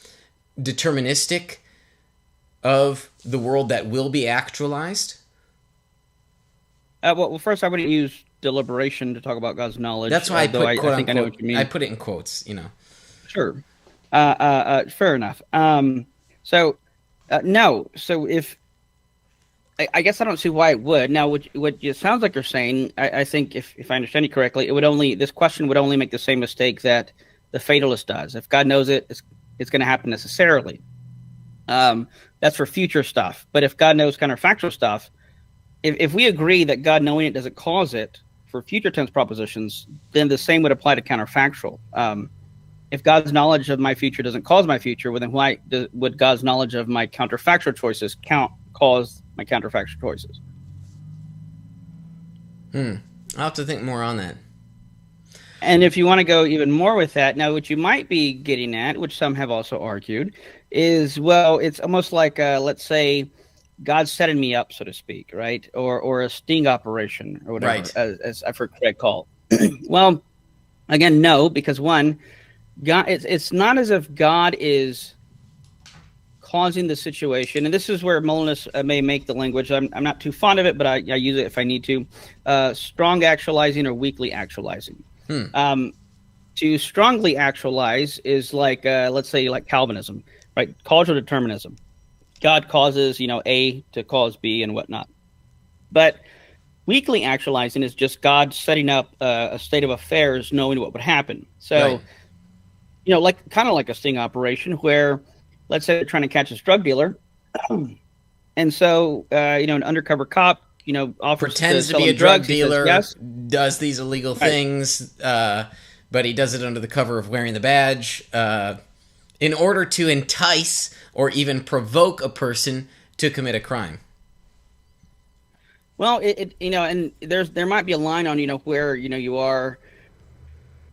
deterministic of the world that will be actualized? Well, first, I wouldn't use deliberation to talk about God's knowledge. That's why I put quote I think unquote. I know what you mean. I put it in quotes. You know. Sure. Fair enough. No. So if I guess I don't see why it would. Now, what it sounds like you're saying, I think if I understand you correctly, this question would only make the same mistake that the fatalist does. If God knows it, it's going to happen necessarily. That's for future stuff. But if God knows counterfactual stuff, if we agree that God knowing it doesn't cause it for future tense propositions, then the same would apply to counterfactual. If God's knowledge of my future doesn't cause my future, well, then why would God's knowledge of my counterfactual choices cause my counterfactual choices? I'll have to think more on that. And if you want to go even more with that, now what you might be getting at, which some have also argued, is, well, it's almost like, let's say, God's setting me up, so to speak, right? Or a sting operation or whatever, right. as I've heard Craig call. Well, again, no, because one, God, it's not as if God is causing the situation, and this is where Molinists may make the language. I'm not too fond of it, but I use it if I need to. Strong actualizing or weakly actualizing. To strongly actualize is like, let's say, like Calvinism, right? Causal determinism. God causes, A to cause B and whatnot. But weakly actualizing is just God setting up a state of affairs, knowing what would happen. So, right. Kind of like a sting operation where, let's say they're trying to catch this drug dealer. And so, an undercover cop, offers pretends to be a drug dealer, yes, does these illegal things, but he does it under the cover of wearing the badge in order to entice or even provoke a person to commit a crime. Well, and there might be a line on, where, you are,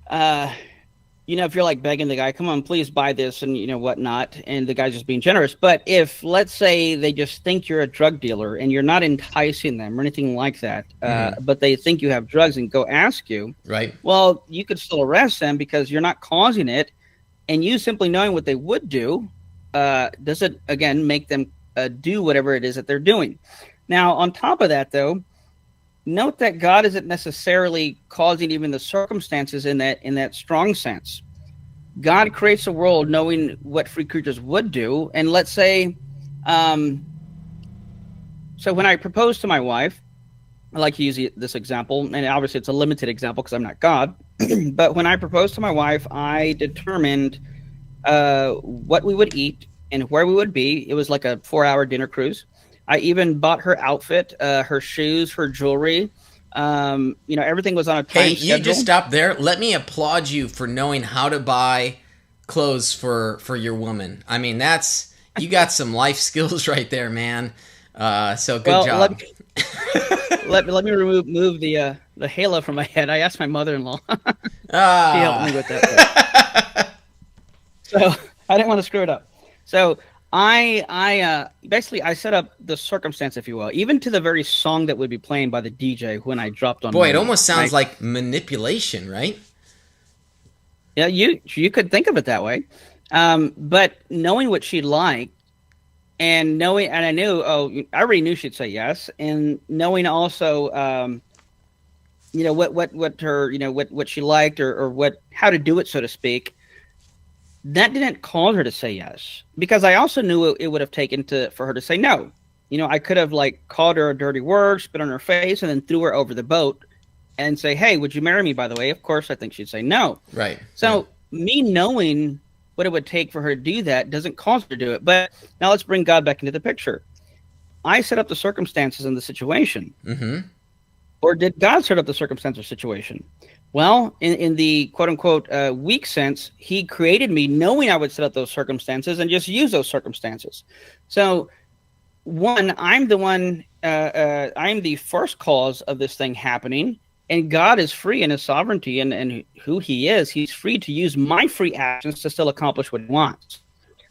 if you're like begging the guy, come on, please buy this and, whatnot, and the guy's just being generous. But if, let's say, they just think you're a drug dealer and you're not enticing them or anything like that, but they think you have drugs and go ask you, right? Well, you could still arrest them because you're not causing it. And you simply knowing what they would do, does it, again, make them do whatever it is that they're doing. Now, on top of that, though, note that God isn't necessarily causing even the circumstances in that strong sense. God creates a world knowing what free creatures would do. And let's say, so when I propose to my wife, I like to use this example, and obviously it's a limited example because I'm not God. But when I proposed to my wife, I determined what we would eat and where we would be. It was like a 4-hour dinner cruise. I even bought her outfit, her shoes, her jewelry. Everything was on a time schedule. You just stop there. Let me applaud you for knowing how to buy clothes for your woman. I mean, you got some life skills right there, man. So good job. Let me move the halo from my head. I asked my mother-in-law. She helped me with that. So I didn't want to screw it up. So I basically set up the circumstance, if you will, even to the very song that would be playing by the DJ when I dropped on. Boy, it almost sounds like manipulation, right? Yeah, you could think of it that way. But knowing what she'd like, and I knew, I already knew she'd say yes, and knowing also, what her, what she liked or how to do it, so to speak. That didn't cause her to say yes, because I also knew it would have taken for her to say no. I could have called her a dirty word, spit on her face, and then threw her over the boat and say, "Hey, would you marry me?" By the way, of course, I think she'd say no. Right. So me knowing what it would take for her to do that doesn't cause her to do it. But now let's bring God back into the picture. I set up the circumstances in the situation. Mm-hmm. Or did God set up the circumstance or situation? Well, in the quote-unquote weak sense, he created me knowing I would set up those circumstances and just use those circumstances. So, one, I'm the first cause of this thing happening, and God is free in his sovereignty and who he is. He's free to use my free actions to still accomplish what he wants.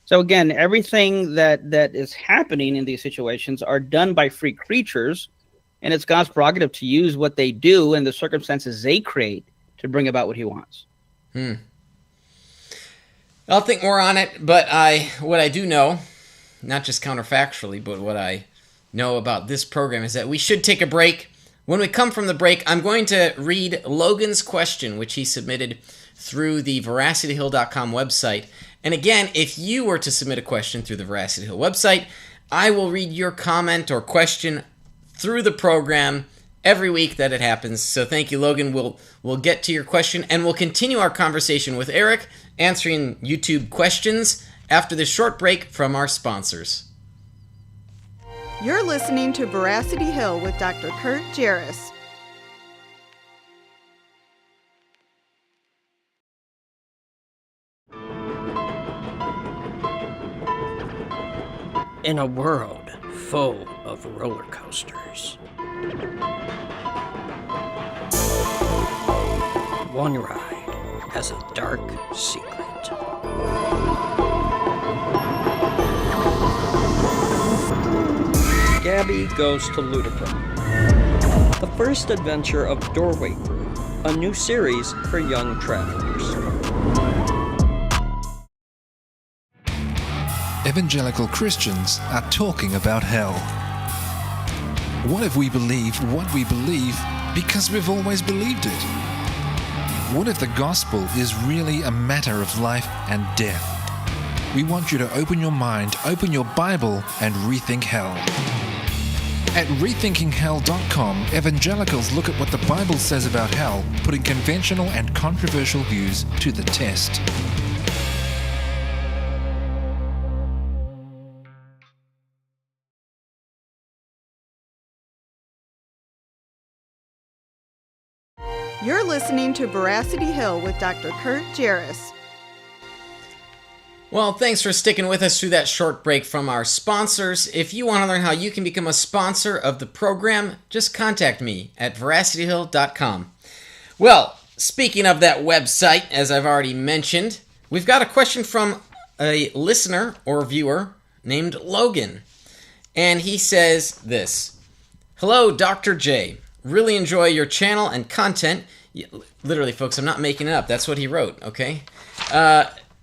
So, again, everything that is happening in these situations are done by free creatures, and it's God's prerogative to use what they do and the circumstances they create to bring about what he wants. I'll think more on it, but what I do know, not just counterfactually, but what I know about this program is that we should take a break. When we come from the break, I'm going to read Logan's question, which he submitted through the veracityhill.com website. And again, if you were to submit a question through the Veracity Hill website, I will read your comment or question through the program every week that it happens. So thank you, Logan. We'll get to your question, and we'll continue our conversation with Eric, answering YouTube questions after this short break from our sponsors. You're listening to Veracity Hill with Dr. Kurt Jarris. In a world full of roller coasters, one ride has a dark secret. Gabby Goes to Ludicrum, the first adventure of Doorway Group, a new series for young travelers. Evangelical Christians are talking about hell. What if we believe what we believe because we've always believed it? What if the gospel is really a matter of life and death? We want you to open your mind, open your Bible, and rethink hell. At rethinkinghell.com, evangelicals look at what the Bible says about hell, putting conventional and controversial views to the test. You're listening to Veracity Hill with Dr. Kurt Jarris. Well, thanks for sticking with us through that short break from our sponsors. If you want to learn how you can become a sponsor of the program, just contact me at veracityhill.com. Well, speaking of that website, as I've already mentioned, we've got a question from a listener or viewer named Logan. And he says this: Hello, Dr. J. Really enjoy your channel and content. Literally, folks, I'm not making it up. That's what he wrote, okay?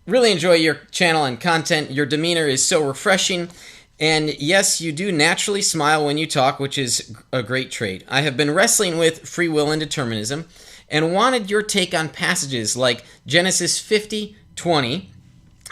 Really enjoy your channel and content. Your demeanor is so refreshing. And yes, you do naturally smile when you talk, which is a great trait. I have been wrestling with free will and determinism and wanted your take on passages like Genesis 50:20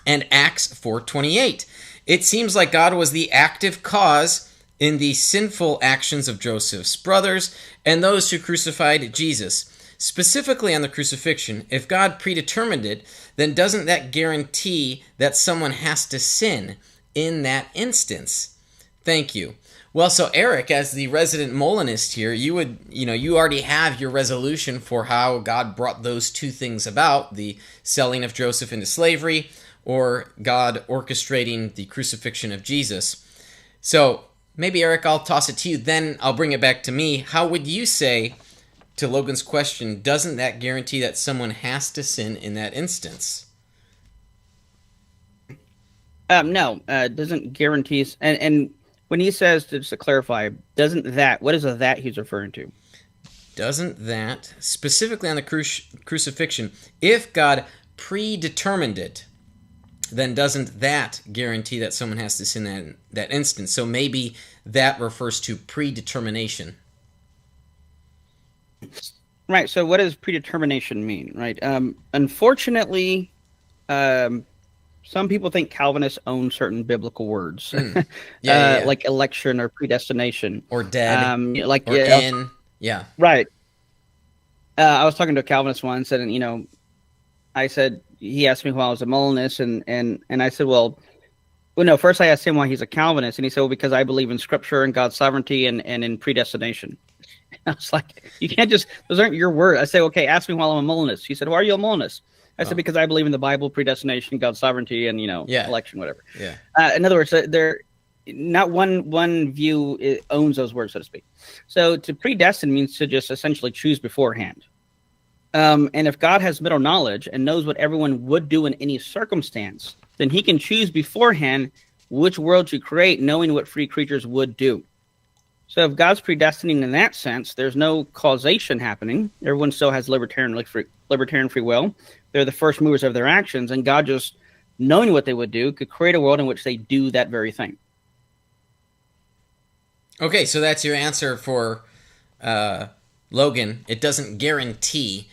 and Acts 4:28. It seems like God was the active cause in the sinful actions of Joseph's brothers and those who crucified Jesus. Specifically on the crucifixion, if God predetermined it, then doesn't that guarantee that someone has to sin in that instance? Thank you. Well, so Eric, as the resident Molinist here, you already have your resolution for how God brought those two things about, the selling of Joseph into slavery or God orchestrating the crucifixion of Jesus. So maybe, Eric, I'll toss it to you, then I'll bring it back to me. How would you say to Logan's question, doesn't that guarantee that someone has to sin in that instance? No, it doesn't guarantee. And when he says, just to clarify, what is a that he's referring to? Doesn't that, specifically on the crucifixion, if God predetermined it, then doesn't that guarantee that someone has to sin in that instance? So maybe that refers to predetermination. Right. So what does predetermination mean? Right. Unfortunately, some people think Calvinists own certain biblical words, like election or predestination, or dead, Yeah. Right. I was talking to a Calvinist once, and I said, he asked me why I was a Molinist, and I said, well, no. First, I asked him why he's a Calvinist, and he said, well, because I believe in Scripture and God's sovereignty and in predestination. I was like, you can't just, those aren't your words. I say, okay, ask me why I'm a Molinist. He said, why are you a Molinist? I said, because I believe in the Bible, predestination, God's sovereignty, and, election, whatever. Yeah. In other words, not one view owns those words, so to speak. So to predestine means to just essentially choose beforehand. And if God has middle knowledge and knows what everyone would do in any circumstance, then he can choose beforehand which world to create, knowing what free creatures would do. So if God's predestining in that sense, there's no causation happening. Everyone still has libertarian free will. They're the first movers of their actions, and God just knowing what they would do, could create a world in which they do that very thing. Okay, so that's your answer for Logan. It doesn't guarantee.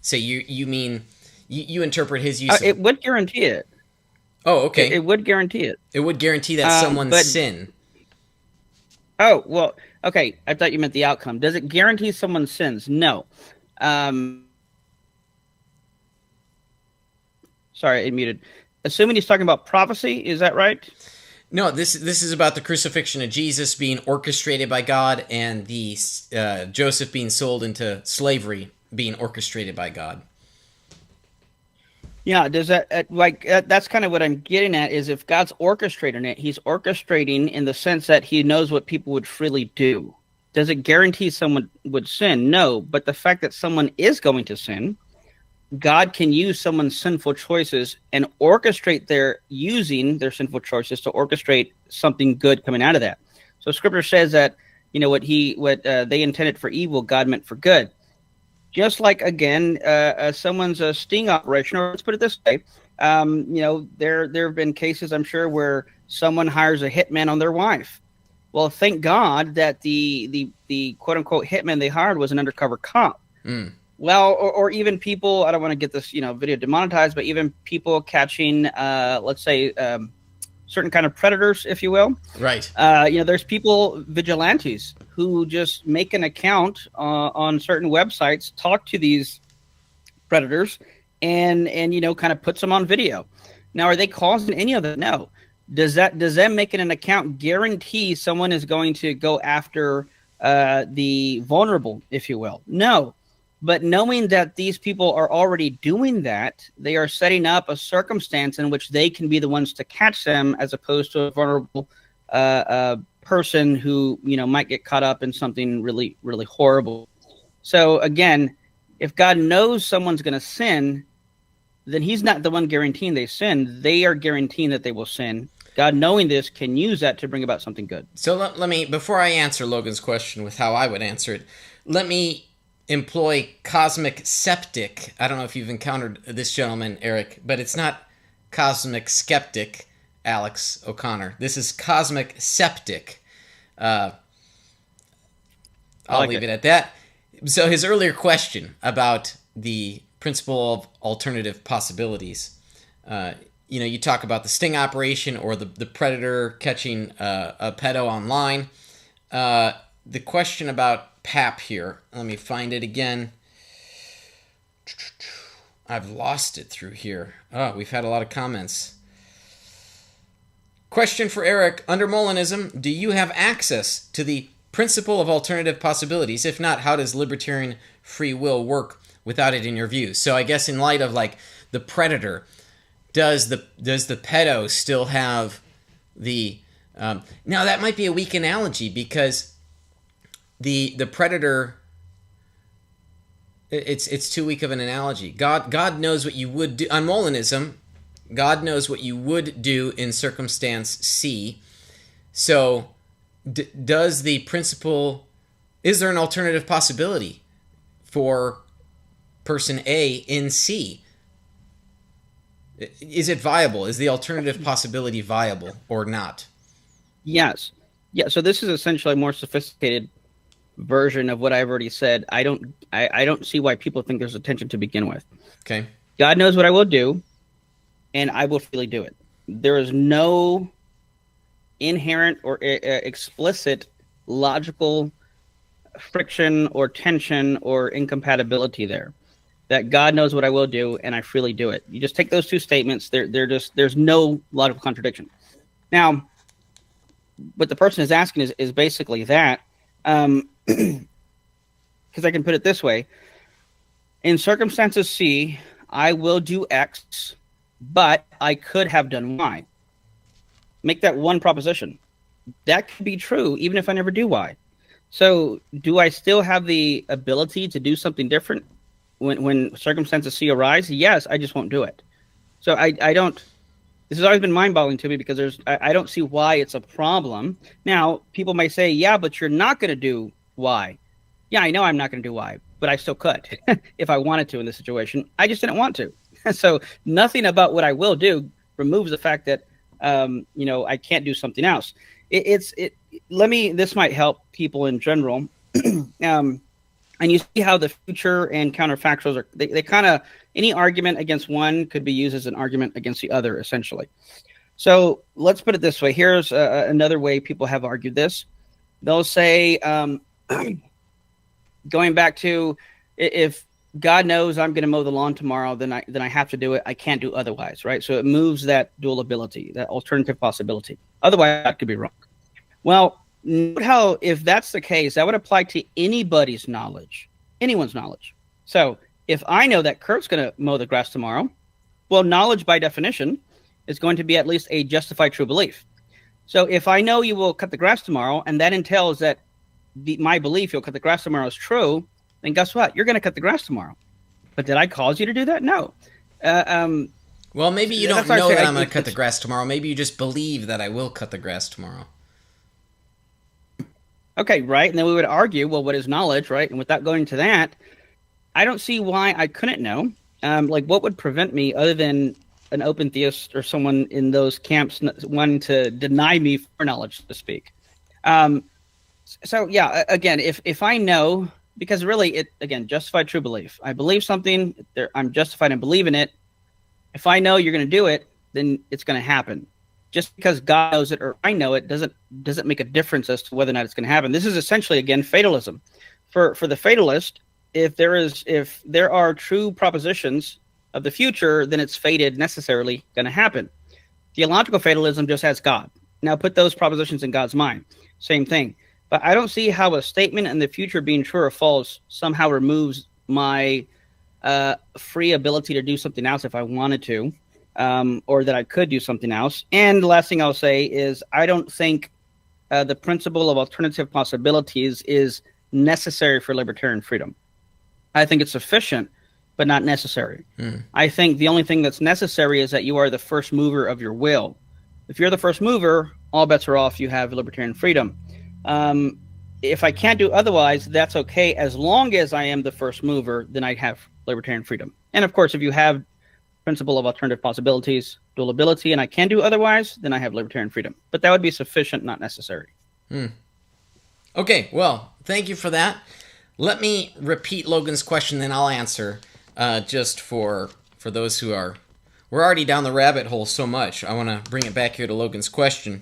So you mean you interpret his use. It would guarantee it. Oh, okay. It would guarantee it. It would guarantee that someone's sin. Oh, well, okay. I thought you meant the outcome. Does it guarantee someone's sins? No. Sorry, it muted. Assuming he's talking about prophecy, is that right? No, this is about the crucifixion of Jesus being orchestrated by God, and the Joseph being sold into slavery being orchestrated by God. Yeah, does that that's kind of what I'm getting at, is if God's orchestrating it, he's orchestrating in the sense that he knows what people would freely do. Does it guarantee someone would sin? No, but the fact that someone is going to sin, God can use someone's sinful choices and orchestrate using their sinful choices to orchestrate something good coming out of that. So Scripture says that, what they intended for evil, God meant for good. Just like, again, someone's sting operation, or let's put it this way, there have been cases, I'm sure, where someone hires a hitman on their wife. Well, thank God that the quote unquote hitman they hired was an undercover cop. Mm. Well, or even people, I don't want to get this video demonetized, but even people catching, let's say, certain kind of predators, if you will. Right. There's people, vigilantes, who just make an account on certain websites, talk to these predators, and kind of puts them on video. Now, are they causing any of that? No. Does them making an account guarantee someone is going to go after the vulnerable, if you will? No. But knowing that these people are already doing that, they are setting up a circumstance in which they can be the ones to catch them, as opposed to a vulnerable person who might get caught up in something really, really horrible. So again, if God knows someone's going to sin, then he's not the one guaranteeing they sin. They are guaranteeing that they will sin. God, knowing this, can use that to bring about something good. So let me, before I answer Logan's question with how I would answer it, let me employ cosmic skeptic. I don't know if you've encountered this gentleman, Eric, but it's not cosmic skeptic, Alex O'Connor. This is cosmic septic. I'll leave it at that. So his earlier question about the principle of alternative possibilities, you talk about the sting operation or the predator catching a pedo online. The question about Pap here. Let me find it again. I've lost it through here. Oh, we've had a lot of comments. Question for Eric. Under Molinism, do you have access to the principle of alternative possibilities? If not, how does libertarian free will work without it in your view? So I guess in light of the predator, does the pedo still have the... now that might be a weak analogy, because the predator, it's too weak of an analogy. God knows what you would do on Molinism. God knows what you would do in circumstance C. So does the principle, is there an alternative possibility for person A in C? Is it viable? Is the alternative possibility viable or not? Yes. Yeah, so this is essentially a more sophisticated version of what I've already said. I don't see why people think there's a tension to begin with. Okay. God knows what I will do, and I will freely do it. There is no inherent or explicit logical friction or tension or incompatibility there. That God knows what I will do, and I freely do it. You just take those two statements. There's no logical contradiction. Now, what the person is asking is basically that. Because I can put it this way. In circumstances C, I will do X, but I could have done Y. Make that one proposition. That could be true even if I never do Y. So do I still have the ability to do something different when circumstances C arise? Yes, I just won't do it. So I don't... This has always been mind-boggling to me, because I don't see why it's a problem. Now, people may say, yeah, but you're not going to do Y. Yeah, I know I'm not going to do Y, but I still could if I wanted to in this situation. I just didn't want to. So nothing about what I will do removes the fact that I can't do something else. This might help people in general. And you see how the future and counterfactuals are, they kind of, any argument against one could be used as an argument against the other, essentially. So let's put it this way. Here's another way people have argued this. They'll say, going back to, if God knows I'm going to mow the lawn tomorrow, then I have to do it. I can't do otherwise, right? So it moves that dual ability, that alternative possibility. Otherwise, that could be wrong. Well, note how, if that's the case, that would apply to anybody's knowledge, anyone's knowledge. So if I know that Kurt's going to mow the grass tomorrow, well, knowledge by definition is going to be at least a justified true belief. So if I know you will cut the grass tomorrow, and that entails that my belief you'll cut the grass tomorrow is true, then guess what? You're going to cut the grass tomorrow. But did I cause you to do that? No. Well, maybe you don't know that I'm going to cut the grass tomorrow. Maybe you just believe that I will cut the grass tomorrow. Okay, right. And then we would argue, well, what is knowledge, right? And without going to that, I don't see why I couldn't know. What would prevent me, other than an open theist or someone in those camps wanting to deny me foreknowledge, so to speak? So, yeah, again, if I know, because really, justified true belief. I believe something, I'm justified in believing it. If I know you're going to do it, then it's going to happen. Just because God knows it or I know it doesn't make a difference as to whether or not it's going to happen. This is essentially, again, fatalism. For the fatalist, if there are true propositions of the future, then it's fated necessarily going to happen. Theological fatalism just has God. Now put those propositions in God's mind. Same thing. But I don't see how a statement in the future being true or false somehow removes my free ability to do something else if I wanted to. Or that I could do something else. And the last thing I'll say is I don't think the principle of alternative possibilities is necessary for libertarian freedom. I think it's sufficient, but not necessary. I think the only thing that's necessary is that you are the first mover of your will. If you're the first mover, all bets are off. You have libertarian freedom. If I can't do otherwise, that's okay. As long as I am the first mover, then I have libertarian freedom. And of course, if you have principle of alternative possibilities, dual ability, and I can do otherwise, then I have libertarian freedom. But that would be sufficient, not necessary. Okay, well, thank you for that. Let me repeat Logan's question, then I'll answer, just for those who are... We're already down the rabbit hole so much. I want to bring it back here to Logan's question.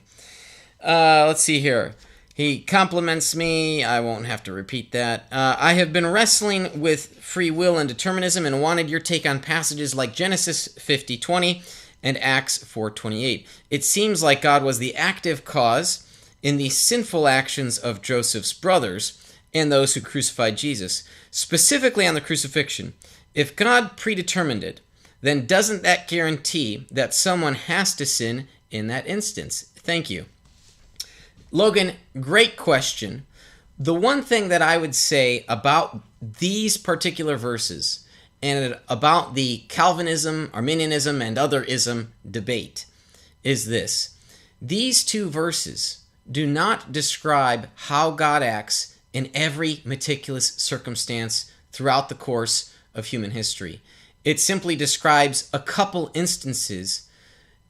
Let's see here. He compliments me. I won't have to repeat that. I have been wrestling with free will and determinism and wanted your take on passages like Genesis 50:20 and Acts 4:28. It seems like God was the active cause in the sinful actions of Joseph's brothers and those who crucified Jesus, specifically on the crucifixion. If God predetermined it, then doesn't that guarantee that someone has to sin in that instance? Thank you. Logan, great question. The one thing that I would say about these particular verses and about the Calvinism, Arminianism, and other ism debate is this. These two verses do not describe how God acts in every meticulous circumstance throughout the course of human history. It simply describes a couple instances,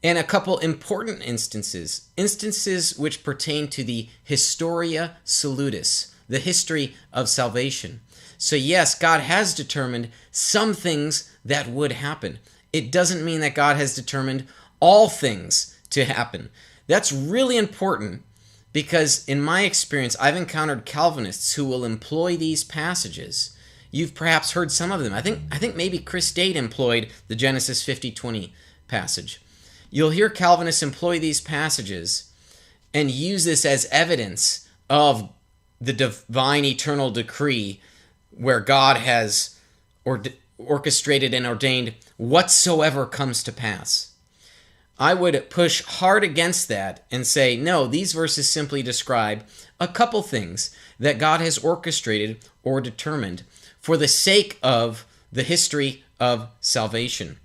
and a couple important instances which pertain to the Historia Salutis, the history of salvation. So yes, God has determined some things that would happen. It doesn't mean that God has determined all things to happen. That's really important because in my experience, I've encountered Calvinists who will employ these passages. You've perhaps heard some of them. I think maybe Chris Date employed the Genesis 50:20 passage. You'll hear Calvinists employ these passages and use this as evidence of the divine eternal decree where God has orchestrated and ordained whatsoever comes to pass. I would push hard against that and say, no, these verses simply describe a couple things that God has orchestrated or determined for the sake of the history of salvation.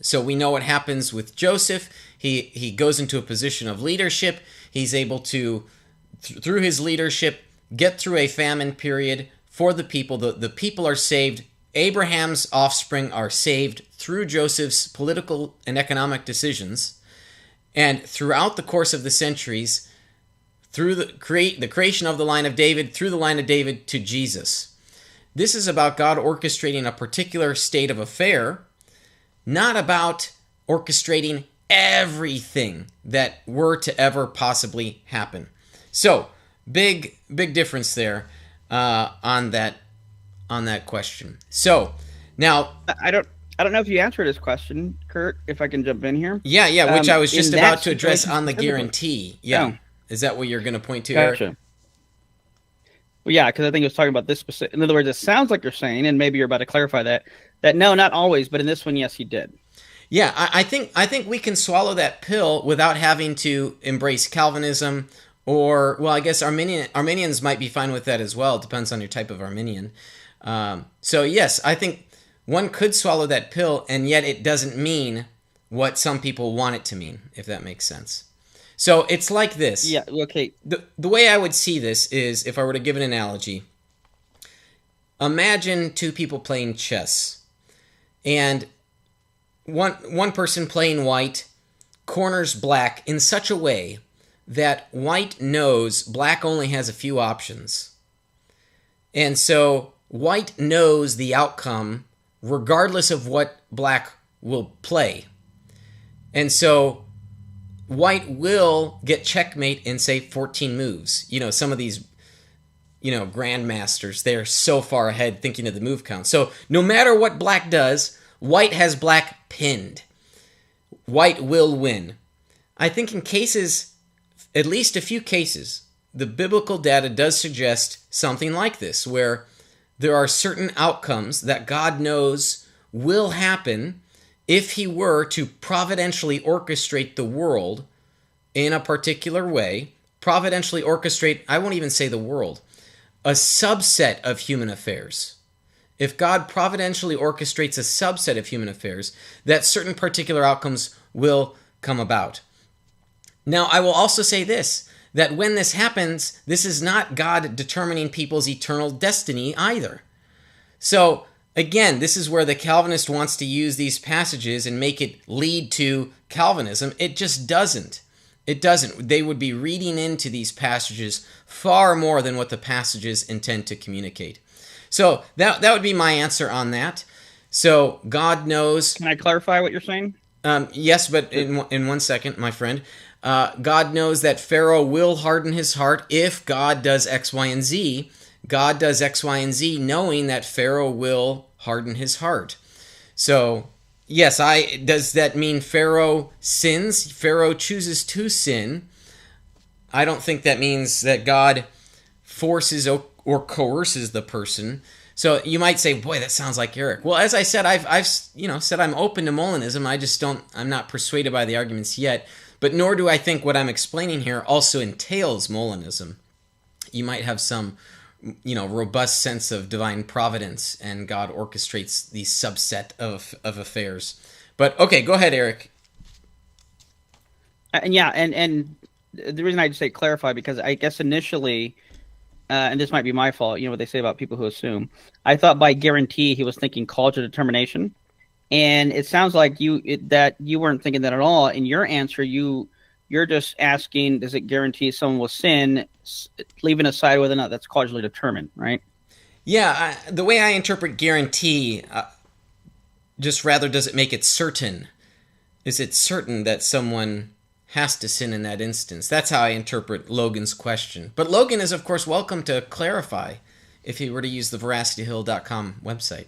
So we know what happens with Joseph. He goes into a position of leadership. He's able to, through his leadership, get through a famine period for the people. The people are saved Abraham's offspring are saved through Joseph's political and economic decisions, and throughout the course of the centuries, through the creation of the line of David, through the line of David to Jesus. This is about God orchestrating a particular state of affair, not about orchestrating everything that were to ever possibly happen. So, big difference there on that question. So, now I don't know if you answered this question, Kurt, if I can jump in here. Yeah, which I was just about to address on the specifically. guarantee. Yeah. Oh. Is that what you're going to point to, Gotcha. Eric? Well, yeah, because I think it was talking about this specific. In other words, it sounds like you're saying, and maybe you're about to clarify that no, not always, but in this one, yes, he did. Yeah, I think we can swallow that pill without having to embrace Calvinism, or, well, I guess Arminians might be fine with that as well. It depends on your type of Arminian. So yes, I think one could swallow that pill, and yet it doesn't mean what some people want it to mean, if that makes sense. So it's like this. Yeah, okay. The way I would see this is, if I were to give an analogy, imagine two people playing chess, and one person playing white corners black in such a way that white knows black only has a few options. And so white knows the outcome regardless of what black will play. And so white will get checkmate in, say, 14 moves. You know, some of these, grandmasters, they're so far ahead thinking of the move count. So no matter what black does, white has black pinned. White will win. I think in cases, at least a few cases, the biblical data does suggest something like this, where there are certain outcomes that God knows will happen if he were to providentially orchestrate the world in a particular way. Providentially orchestrate, I won't even say the world, a subset of human affairs. If God providentially orchestrates a subset of human affairs, that certain particular outcomes will come about. Now, I will also say this, that when this happens, this is not God determining people's eternal destiny either. So, again, this is where the Calvinist wants to use these passages and make it lead to Calvinism. It just doesn't. It doesn't. They would be reading into these passages far more than what the passages intend to communicate. So that would be my answer on that. So God knows. Can I clarify what you're saying? Yes, but in 1 second, my friend. God knows that Pharaoh will harden his heart if God does X, Y, and Z. God does X, Y, and Z knowing that Pharaoh will harden his heart. So, yes, does that mean Pharaoh sins? Pharaoh chooses to sin. I don't think that means that God forces or coerces the person. So you might say, boy, that sounds like Eric. Well, as I said, I've said I'm open to Molinism. I'm not persuaded by the arguments yet, but nor do I think what I'm explaining here also entails Molinism. You might have some, robust sense of divine providence, and God orchestrates the subset of affairs. But okay, go ahead, Eric. And the reason I say clarify, because I guess initially, and this might be my fault, what they say about people who assume, I thought by guarantee he was thinking call to determination, and it sounds like you weren't thinking that at all. In your answer, you're just asking, does it guarantee someone will sin, leaving aside whether or not that's causally determined, right? Yeah, the way I interpret guarantee, just rather does it make it certain? Is it certain that someone has to sin in that instance? That's how I interpret Logan's question. But Logan is, of course, welcome to clarify if he were to use the veracityhill.com website.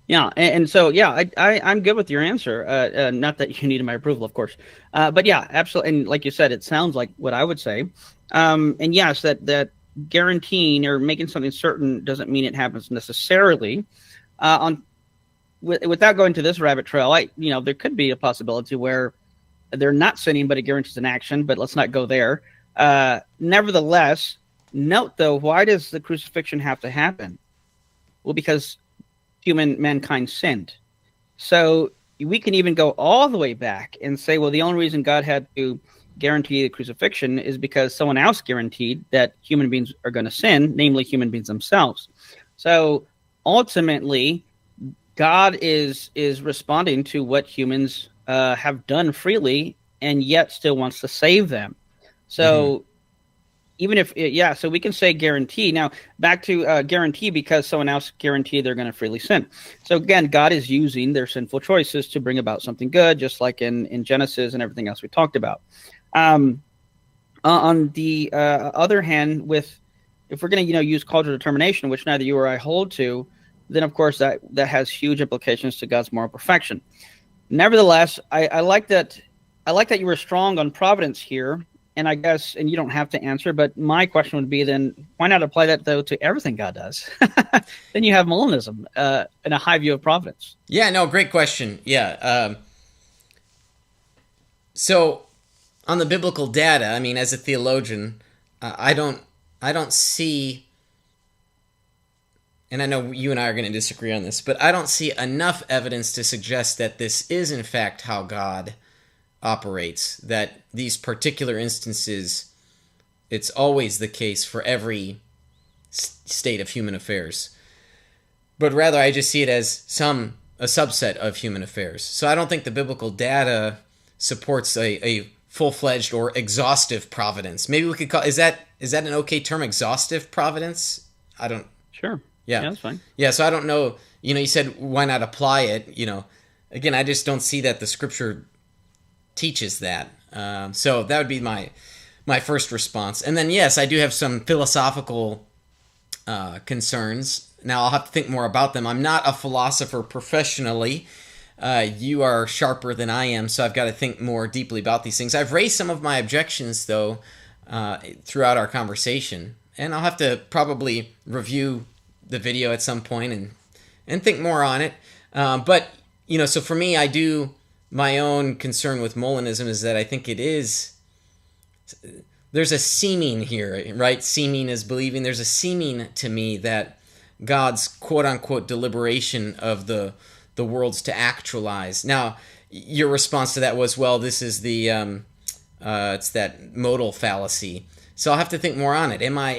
Yeah, and so, yeah, I'm good with your answer. Not that you needed my approval, of course. But yeah, absolutely. And like you said, it sounds like what I would say. And yes, that guaranteeing or making something certain doesn't mean it happens necessarily. Without going to this rabbit trail, there could be a possibility where they're not sinning, but it guarantees an action. But let's not go there. Nevertheless, note, though, why does the crucifixion have to happen? Well, because mankind sinned. So we can even go all the way back and say, well, the only reason God had to guarantee the crucifixion is because someone else guaranteed that human beings are going to sin, namely human beings themselves. So ultimately, God is responding to what humans have done freely, and yet still wants to save them. So even if, so we can say guarantee. Now, back to guarantee, because someone else guaranteed they're going to freely sin. So again, God is using their sinful choices to bring about something good, just like in Genesis and everything else we talked about. On the other hand, if we're going to use cultural determination, which neither you or I hold to, then of course that has huge implications to God's moral perfection. Nevertheless, I like that you were strong on providence here, and I guess, and you don't have to answer, but my question would be then, why not apply that though to everything God does? Then you have Molinism and a high view of providence. Yeah, no, great question. Yeah. So on the biblical data, I mean, as a theologian, I don't see, and I know you and I are going to disagree on this, but I don't see enough evidence to suggest that this is in fact how God operates, that these particular instances, it's always the case for every state of human affairs. But rather, I just see it as a subset of human affairs. So I don't think the biblical data supports a full-fledged or exhaustive providence. Maybe we could call, is that an okay term, exhaustive providence? I don't. Sure. Yeah, that's fine. Yeah, so I don't know. You said why not apply it? Again, I just don't see that the Scripture teaches that. So that would be my first response. And then yes, I do have some philosophical concerns. Now I'll have to think more about them. I'm not a philosopher professionally. You are sharper than I am, so I've got to think more deeply about these things. I've raised some of my objections though throughout our conversation, and I'll have to probably review the video at some point and think more on it. But so for me, my own concern with Molinism is that I think there's a seeming here, right? Seeming is believing. There's a seeming to me that God's quote-unquote deliberation of the worlds to actualize. Now, your response to that was, well, this is it's that modal fallacy. So I'll have to think more on it. Am I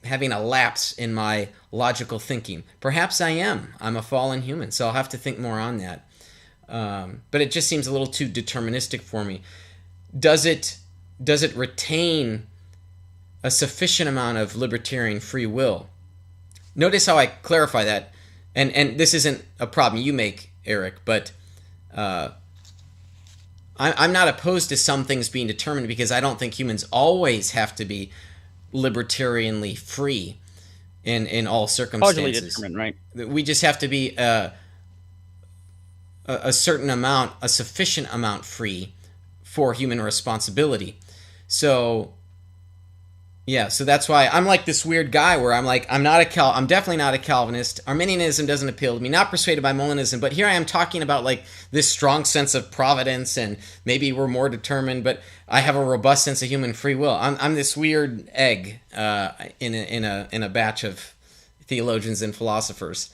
having a lapse in my logical thinking? Perhaps I am. I'm a fallen human, so I'll have to think more on that. But it just seems a little too deterministic for me. Does it retain a sufficient amount of libertarian free will? Notice how I clarify that, and this isn't a problem you make, Eric, but I'm not opposed to some things being determined, because I don't think humans always have to be libertarianly free in all circumstances. Determined, right? We just have to be a certain amount, a sufficient amount free for human responsibility. So yeah, so that's why I'm like this weird guy where I'm like, I'm definitely not a Calvinist. Arminianism doesn't appeal to me. Not persuaded by Molinism, but here I am talking about like this strong sense of providence, and maybe we're more determined, but I have a robust sense of human free will. I'm this weird egg in a batch of theologians and philosophers.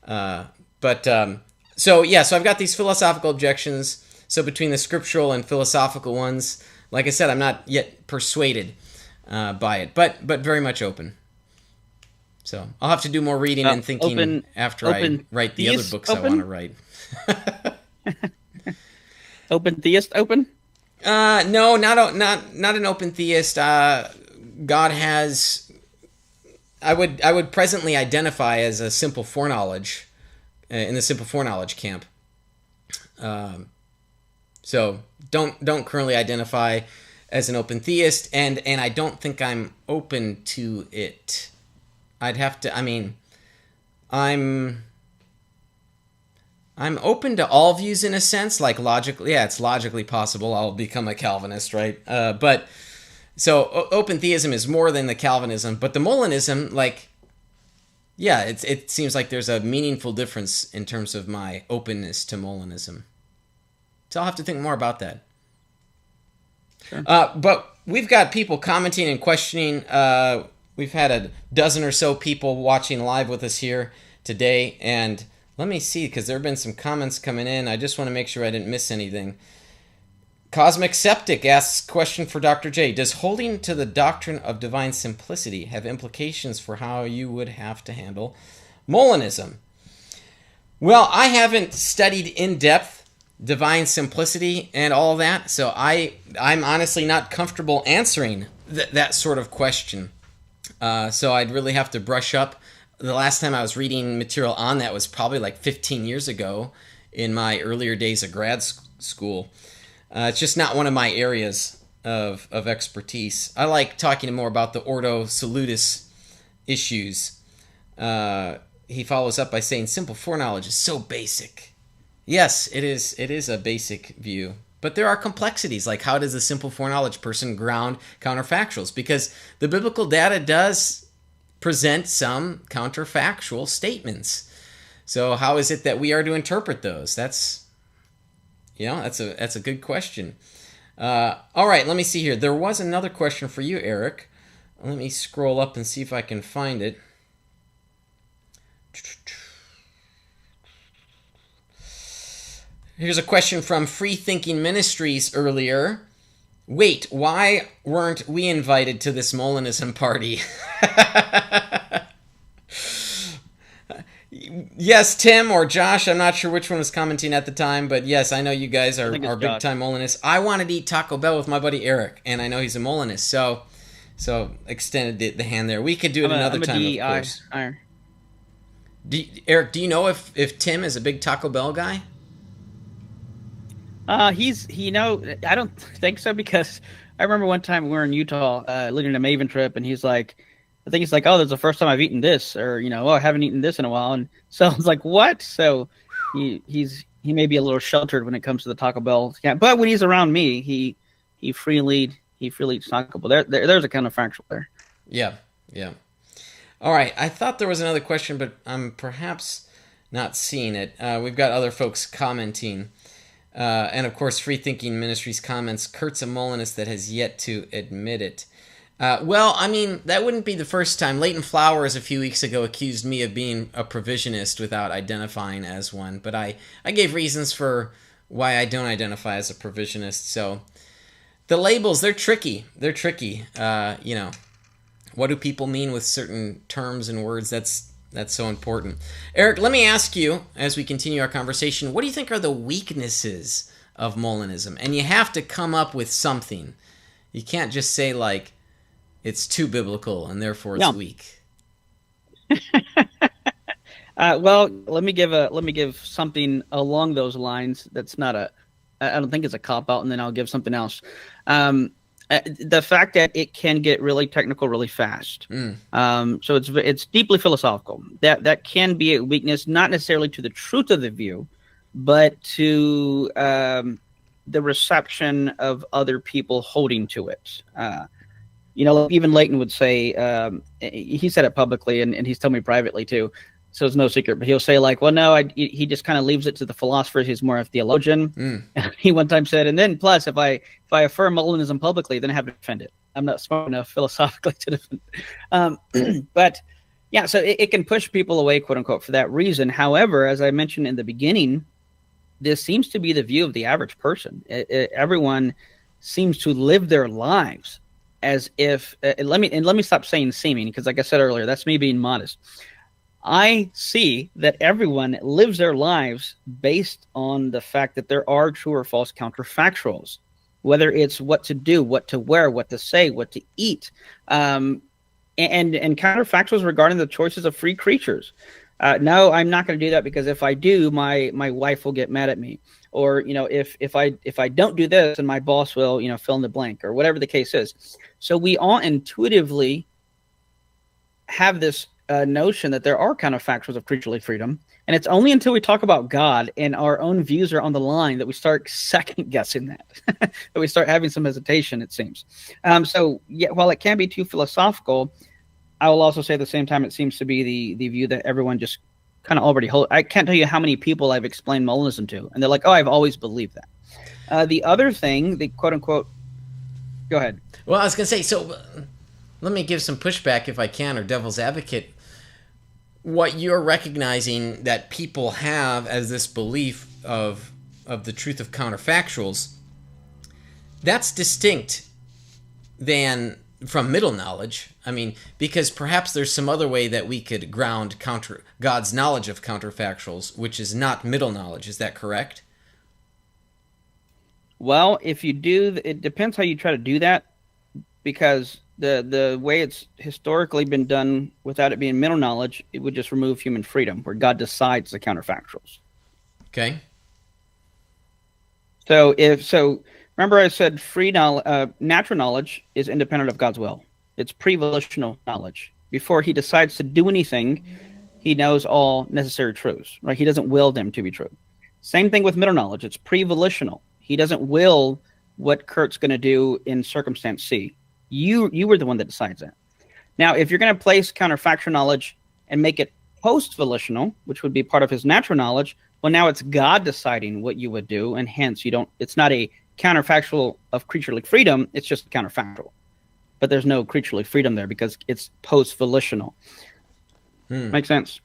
So I've got these philosophical objections. So between the scriptural and philosophical ones, like I said, I'm not yet persuaded by it, but very much open. So I'll have to do more reading and thinking after I write the other books I want to write. Open theist open? No, not an open theist. God has. I would presently identify as a simple foreknowledge, in the simple foreknowledge camp. So don't currently identify as an open theist, and I don't think I'm open to it. I'd have to. I mean, I'm open to all views in a sense, like logically. Yeah, it's logically possible I'll become a Calvinist, right? But so open theism is more than the Calvinism, but the Molinism, like, yeah, it seems like there's a meaningful difference in terms of my openness to Molinism. So I'll have to think more about that. Sure. But we've got people commenting and questioning. We've had a dozen or so people watching live with us here today, and let me see, because there have been some comments coming in. I just want to make sure I didn't miss anything. Cosmic Septic asks, question for Dr. J. Does holding to the doctrine of divine simplicity have implications for how you would have to handle Molinism? Well, I haven't studied in depth divine simplicity and all that, so I'm honestly not comfortable answering that sort of question. So I'd really have to brush up. The last time I was reading material on that was probably like 15 years ago in my earlier days of grad school. It's just not one of my areas of expertise. I like talking more about the Ordo Salutis issues. He follows up by saying, simple foreknowledge is so basic. Yes, it is a basic view. But there are complexities, like how does a simple foreknowledge person ground counterfactuals? Because the biblical data does present some counterfactual statements. So how is it that we are to interpret those? That's a good question. All right, let me see here. There was another question for you, Eric. Let me scroll up and see if I can find it. Here's a question from Free Thinking Ministries earlier. Wait, why weren't we invited to this Molinism party? Yes, Tim or Josh, I'm not sure which one was commenting at the time, but yes, I know you guys are big-time Molinists. I wanted to eat Taco Bell with my buddy Eric, and I know he's a Molinist, so extended the hand there. We could do it another time, of course. Eric, do you know if Tim is a big Taco Bell guy? I don't think so, because I remember one time we were in Utah, leading a Maven trip, and he's like, oh, this is the first time I've eaten this, or, I haven't eaten this in a while. And so I was like, what? So he may be a little sheltered when it comes to the Taco Bell. Yeah, but when he's around me, he freely eats Taco Bell. There's a counterfactual there. Yeah. All right. I thought there was another question, but I'm perhaps not seeing it. We've got other folks commenting. And of course, Free Thinking Ministries comments, Kurt's a Molinist that has yet to admit it. Well, I mean, that wouldn't be the first time. Leighton Flowers a few weeks ago accused me of being a provisionist without identifying as one, but I gave reasons for why I don't identify as a provisionist. So the labels, they're tricky. What do people mean with certain terms and words? That's so important. Eric, let me ask you, as we continue our conversation, what do you think are the weaknesses of Molinism? And you have to come up with something. You can't just say, like, it's too biblical and therefore it's weak. Well, let me give something along those lines. That's not I don't think it's a cop out, and then I'll give something else. The fact that it can get really technical really fast. So it's deeply philosophical. That can be a weakness, not necessarily to the truth of the view, but to the reception of other people holding to it. Even Leighton would say, he said it publicly, and he's told me privately too, so it's no secret, but he'll say, like, well, no, he just kind of leaves it to the philosophers. He's more a theologian. He one time said, and then plus, if I affirm Molinism publicly, then I have to defend it. I'm not smart enough philosophically to defend it. But yeah, so it can push people away, quote unquote, for that reason. However, as I mentioned in the beginning, this seems to be the view of the average person. Everyone seems to live their lives as if, let me stop saying seeming, because like I said earlier, that's me being modest. I see that everyone lives their lives based on the fact that there are true or false counterfactuals, whether it's what to do, what to wear, what to say, what to eat, and counterfactuals regarding the choices of free creatures. No, I'm not going to do that, because if I do, my wife will get mad at me. Or, if I don't do this, then my boss will, fill in the blank, or whatever the case is. So we all intuitively have this notion that there are counterfactuals of creaturely freedom. And it's only until we talk about God and our own views are on the line that we start second guessing that, that we start having some hesitation, it seems. So yeah, while it can be too philosophical, I will also say at the same time, it seems to be the view that everyone just kind of already hold. I can't tell you how many people I've explained Molinism to, and they're like, oh, I've always believed that. The other thing, the quote unquote, go ahead. Well, I was going to say, so let me give some pushback if I can, or devil's advocate. What you're recognizing that people have as this belief of the truth of counterfactuals, that's distinct than from middle knowledge. I mean, because perhaps there's some other way that we could ground God's knowledge of counterfactuals, which is not middle knowledge. Is that correct? Well, if you do, it depends how you try to do that, because the way it's historically been done without it being middle knowledge, it would just remove human freedom, where God decides the counterfactuals. Okay. So remember I said natural knowledge is independent of God's will. It's pre-volitional knowledge. Before he decides to do anything, he knows all necessary truths, right? He doesn't will them to be true. Same thing with middle knowledge. It's pre-volitional. He doesn't will what Kurt's going to do in circumstance C. You were the one that decides that. Now, if you're going to place counterfactual knowledge and make it post-volitional, which would be part of his natural knowledge, well, now it's God deciding what you would do, and hence it's not a counterfactual of creaturely freedom, it's just counterfactual. But there's no creaturely freedom there because it's post-volitional. Make sense?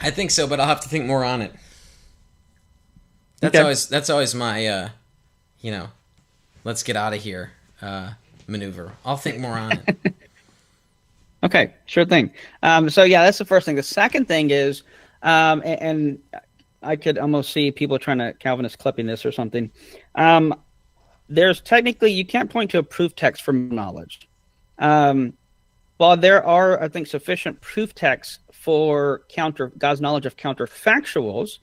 I think so, but I'll have to think more on it. That's always my let's get out of here maneuver. I'll think more on it. Okay, sure thing. So yeah, that's the first thing. The second thing is, and I could almost see people trying to Calvinist clipping this or something. There's technically, you can't point to a proof text for knowledge. While there are, I think, sufficient proof texts for God's knowledge of counterfactuals,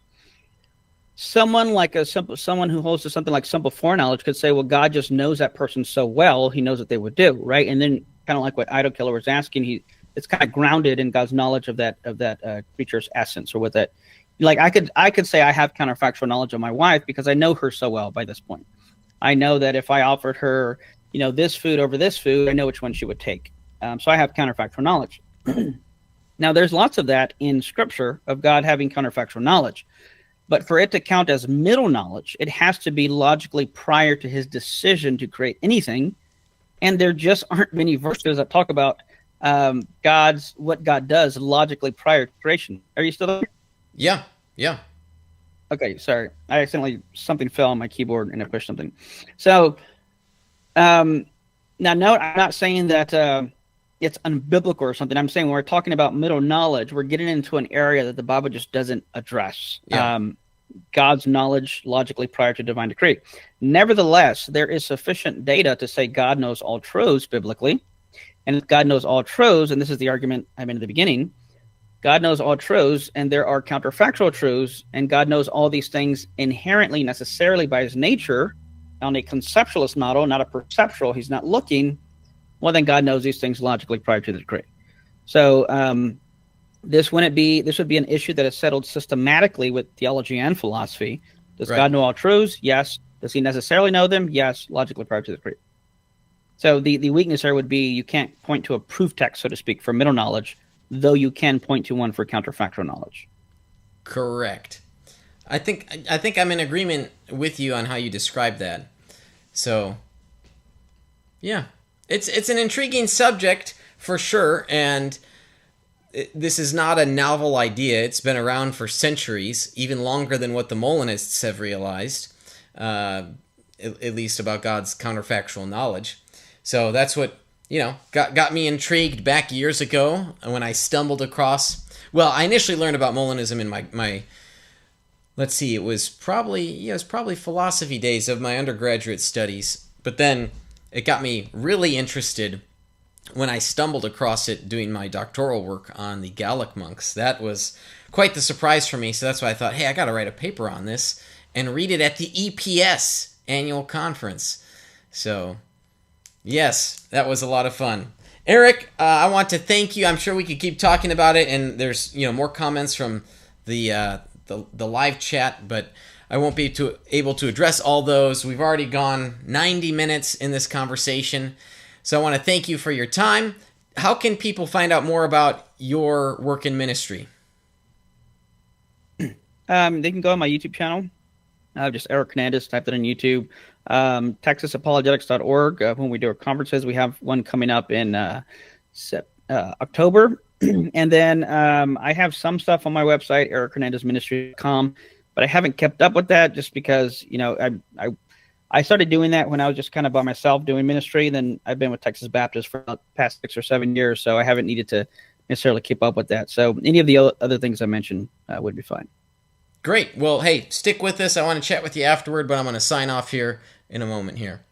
someone who holds to something like simple foreknowledge could say, well, God just knows that person so well, he knows what they would do, right? And then kind of like what Idol Killer was asking, it's kind of grounded in God's knowledge of that creature's essence, or what that, like I could say I have counterfactual knowledge of my wife because I know her so well by this point. I know that if I offered her, this food over this food, I know which one she would take. So I have counterfactual knowledge. Now, there's lots of that in Scripture of God having counterfactual knowledge. But for it to count as middle knowledge, it has to be logically prior to his decision to create anything. And there just aren't many verses that talk about what God does logically prior to creation. Are you still there? Yeah. Okay, sorry. Something fell on my keyboard and I pushed something. So, now note, I'm not saying that it's unbiblical or something. I'm saying when we're talking about middle knowledge, we're getting into an area that the Bible just doesn't address. Yeah. God's knowledge logically prior to divine decree. Nevertheless, there is sufficient data to say God knows all truths biblically. And if God knows all truths, and this is the argument I made in the beginning, God knows all truths, and there are counterfactual truths, and God knows all these things inherently, necessarily by his nature, on a conceptualist model, not a perceptual. He's not looking. Well, then God knows these things logically prior to the decree. So this would be an issue that is settled systematically with theology and philosophy. Does God know all truths? Yes. Does he necessarily know them? Yes, logically prior to the decree. So the weakness there would be you can't point to a proof text, so to speak, for middle knowledge, though you can point to one for counterfactual knowledge. Correct. I think I'm in agreement with you on how you describe that. So, yeah. It's an intriguing subject for sure, and this is not a novel idea. It's been around for centuries, even longer than what the Molinists have realized, at least about God's counterfactual knowledge. So that's what got me intrigued back years ago when I stumbled across. Well, I initially learned about Molinism in my let's see, it was probably philosophy days of my undergraduate studies, but then it got me really interested when I stumbled across it doing my doctoral work on the Gallic monks. That was quite the surprise for me, so that's why I thought, hey, I got to write a paper on this and read it at the EPS annual conference. So, yes, that was a lot of fun. Eric, I want to thank you. I'm sure we could keep talking about it, and there's more comments from the live chat, but I won't be able to address all those. We've already gone 90 minutes in this conversation, so I want to thank you for your time. How can people find out more about your work in ministry? They can go on my YouTube channel. Just Eric Hernandez, type that in YouTube. TexasApologetics.org. When we do our conferences, we have one coming up in October. And then I have some stuff on my website, erichernandezministry.com, but I haven't kept up with that just because, I started doing that when I was just kind of by myself doing ministry. Then I've been with Texas Baptist for the past 6 or 7 years, so I haven't needed to necessarily keep up with that. So any of the other things I mentioned would be fine. Great. Well, hey, stick with us. I want to chat with you afterward, but I'm going to sign off here in a moment here.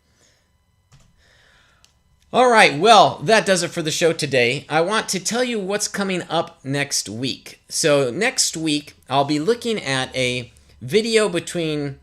All right, well, that does it for the show today. I want to tell you what's coming up next week. So next week, I'll be looking at a video between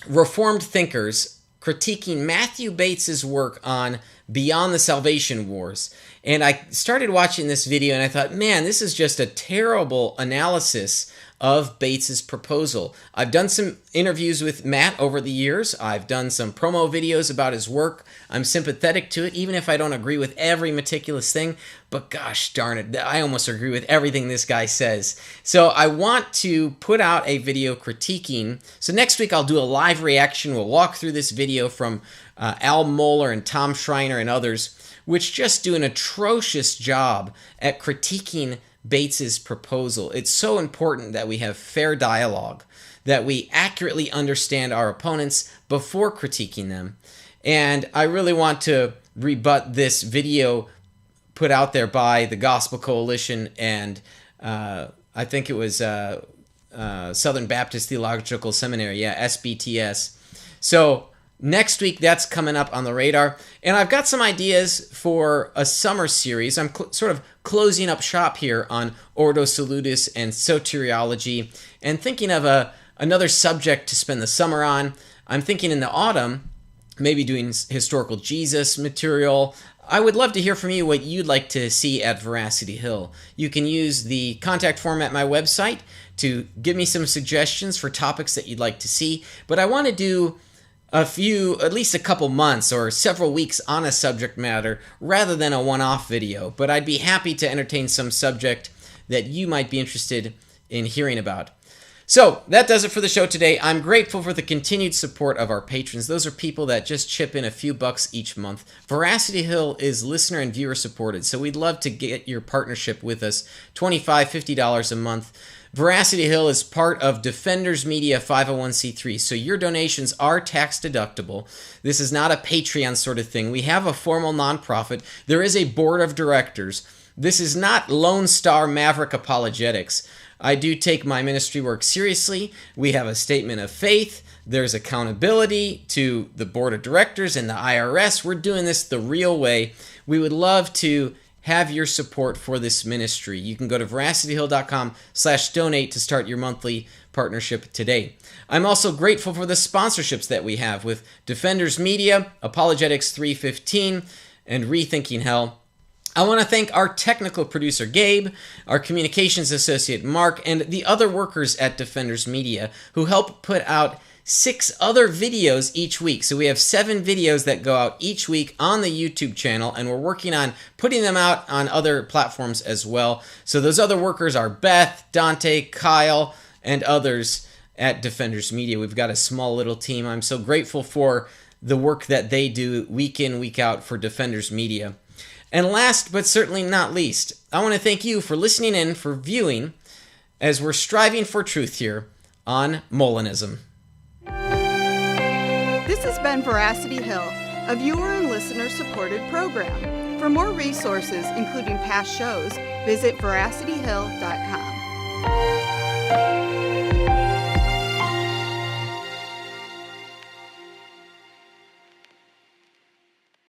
Reformed thinkers critiquing Matthew Bates's work on Beyond the Salvation Wars. And I started watching this video and I thought, man, this is just a terrible analysis of Bates's proposal. I've done some interviews with Matt over the years. I've done some promo videos about his work. I'm sympathetic to it, even if I don't agree with every meticulous thing. But gosh darn it, I almost agree with everything this guy says. So I want to put out a video critiquing. So next week I'll do a live reaction. We'll walk through this video from Al Mohler and Tom Schreiner and others, which just do an atrocious job at critiquing Bates's proposal. It's so important that we have fair dialogue, that we accurately understand our opponents before critiquing them. And I really want to rebut this video put out there by the Gospel Coalition and I think it was Southern Baptist Theological Seminary, SBTS. So next week, that's coming up on the radar. And I've got some ideas for a summer series. I'm sort of closing up shop here on Ordo Salutis and soteriology and thinking of another subject to spend the summer on. I'm thinking in the autumn, maybe doing historical Jesus material. I would love to hear from you what you'd like to see at Veracity Hill. You can use the contact form at my website to give me some suggestions for topics that you'd like to see. But I want to do at least a couple months or several weeks on a subject matter rather than a one-off video. But I'd be happy to entertain some subject that you might be interested in hearing about. So that does it for the show today. I'm grateful for the continued support of our patrons. Those are people that just chip in a few bucks each month. Veracity Hill is listener and viewer supported, so we'd love to get your partnership with us. $25, $50 a month. Veracity Hill is part of Defenders Media 501c3, so your donations are tax deductible. This is not a Patreon sort of thing. We have a formal nonprofit. There is a board of directors. This is not Lone Star Maverick apologetics. I do take my ministry work seriously. We have a statement of faith. There's accountability to the board of directors and the IRS. We're doing this the real way. We would love to have your support for this ministry. You can go to veracityhill.com/donate to start your monthly partnership today. I'm also grateful for the sponsorships that we have with Defenders Media, Apologetics 315, and Rethinking Hell. I want to thank our technical producer, Gabe, our communications associate, Mark, and the other workers at Defenders Media who help put out 6 other videos each week. So we have 7 videos that go out each week on the YouTube channel, and we're working on putting them out on other platforms as well. So those other workers are Beth, Dante, Kyle, and others at Defenders Media. We've got a small little team. I'm so grateful for the work that they do week in, week out for Defenders Media. And last but certainly not least, I want to thank you for listening in, for viewing, as we're striving for truth here on Molinism. This has been Veracity Hill, a viewer and listener supported program. For more resources, including past shows, visit veracityhill.com.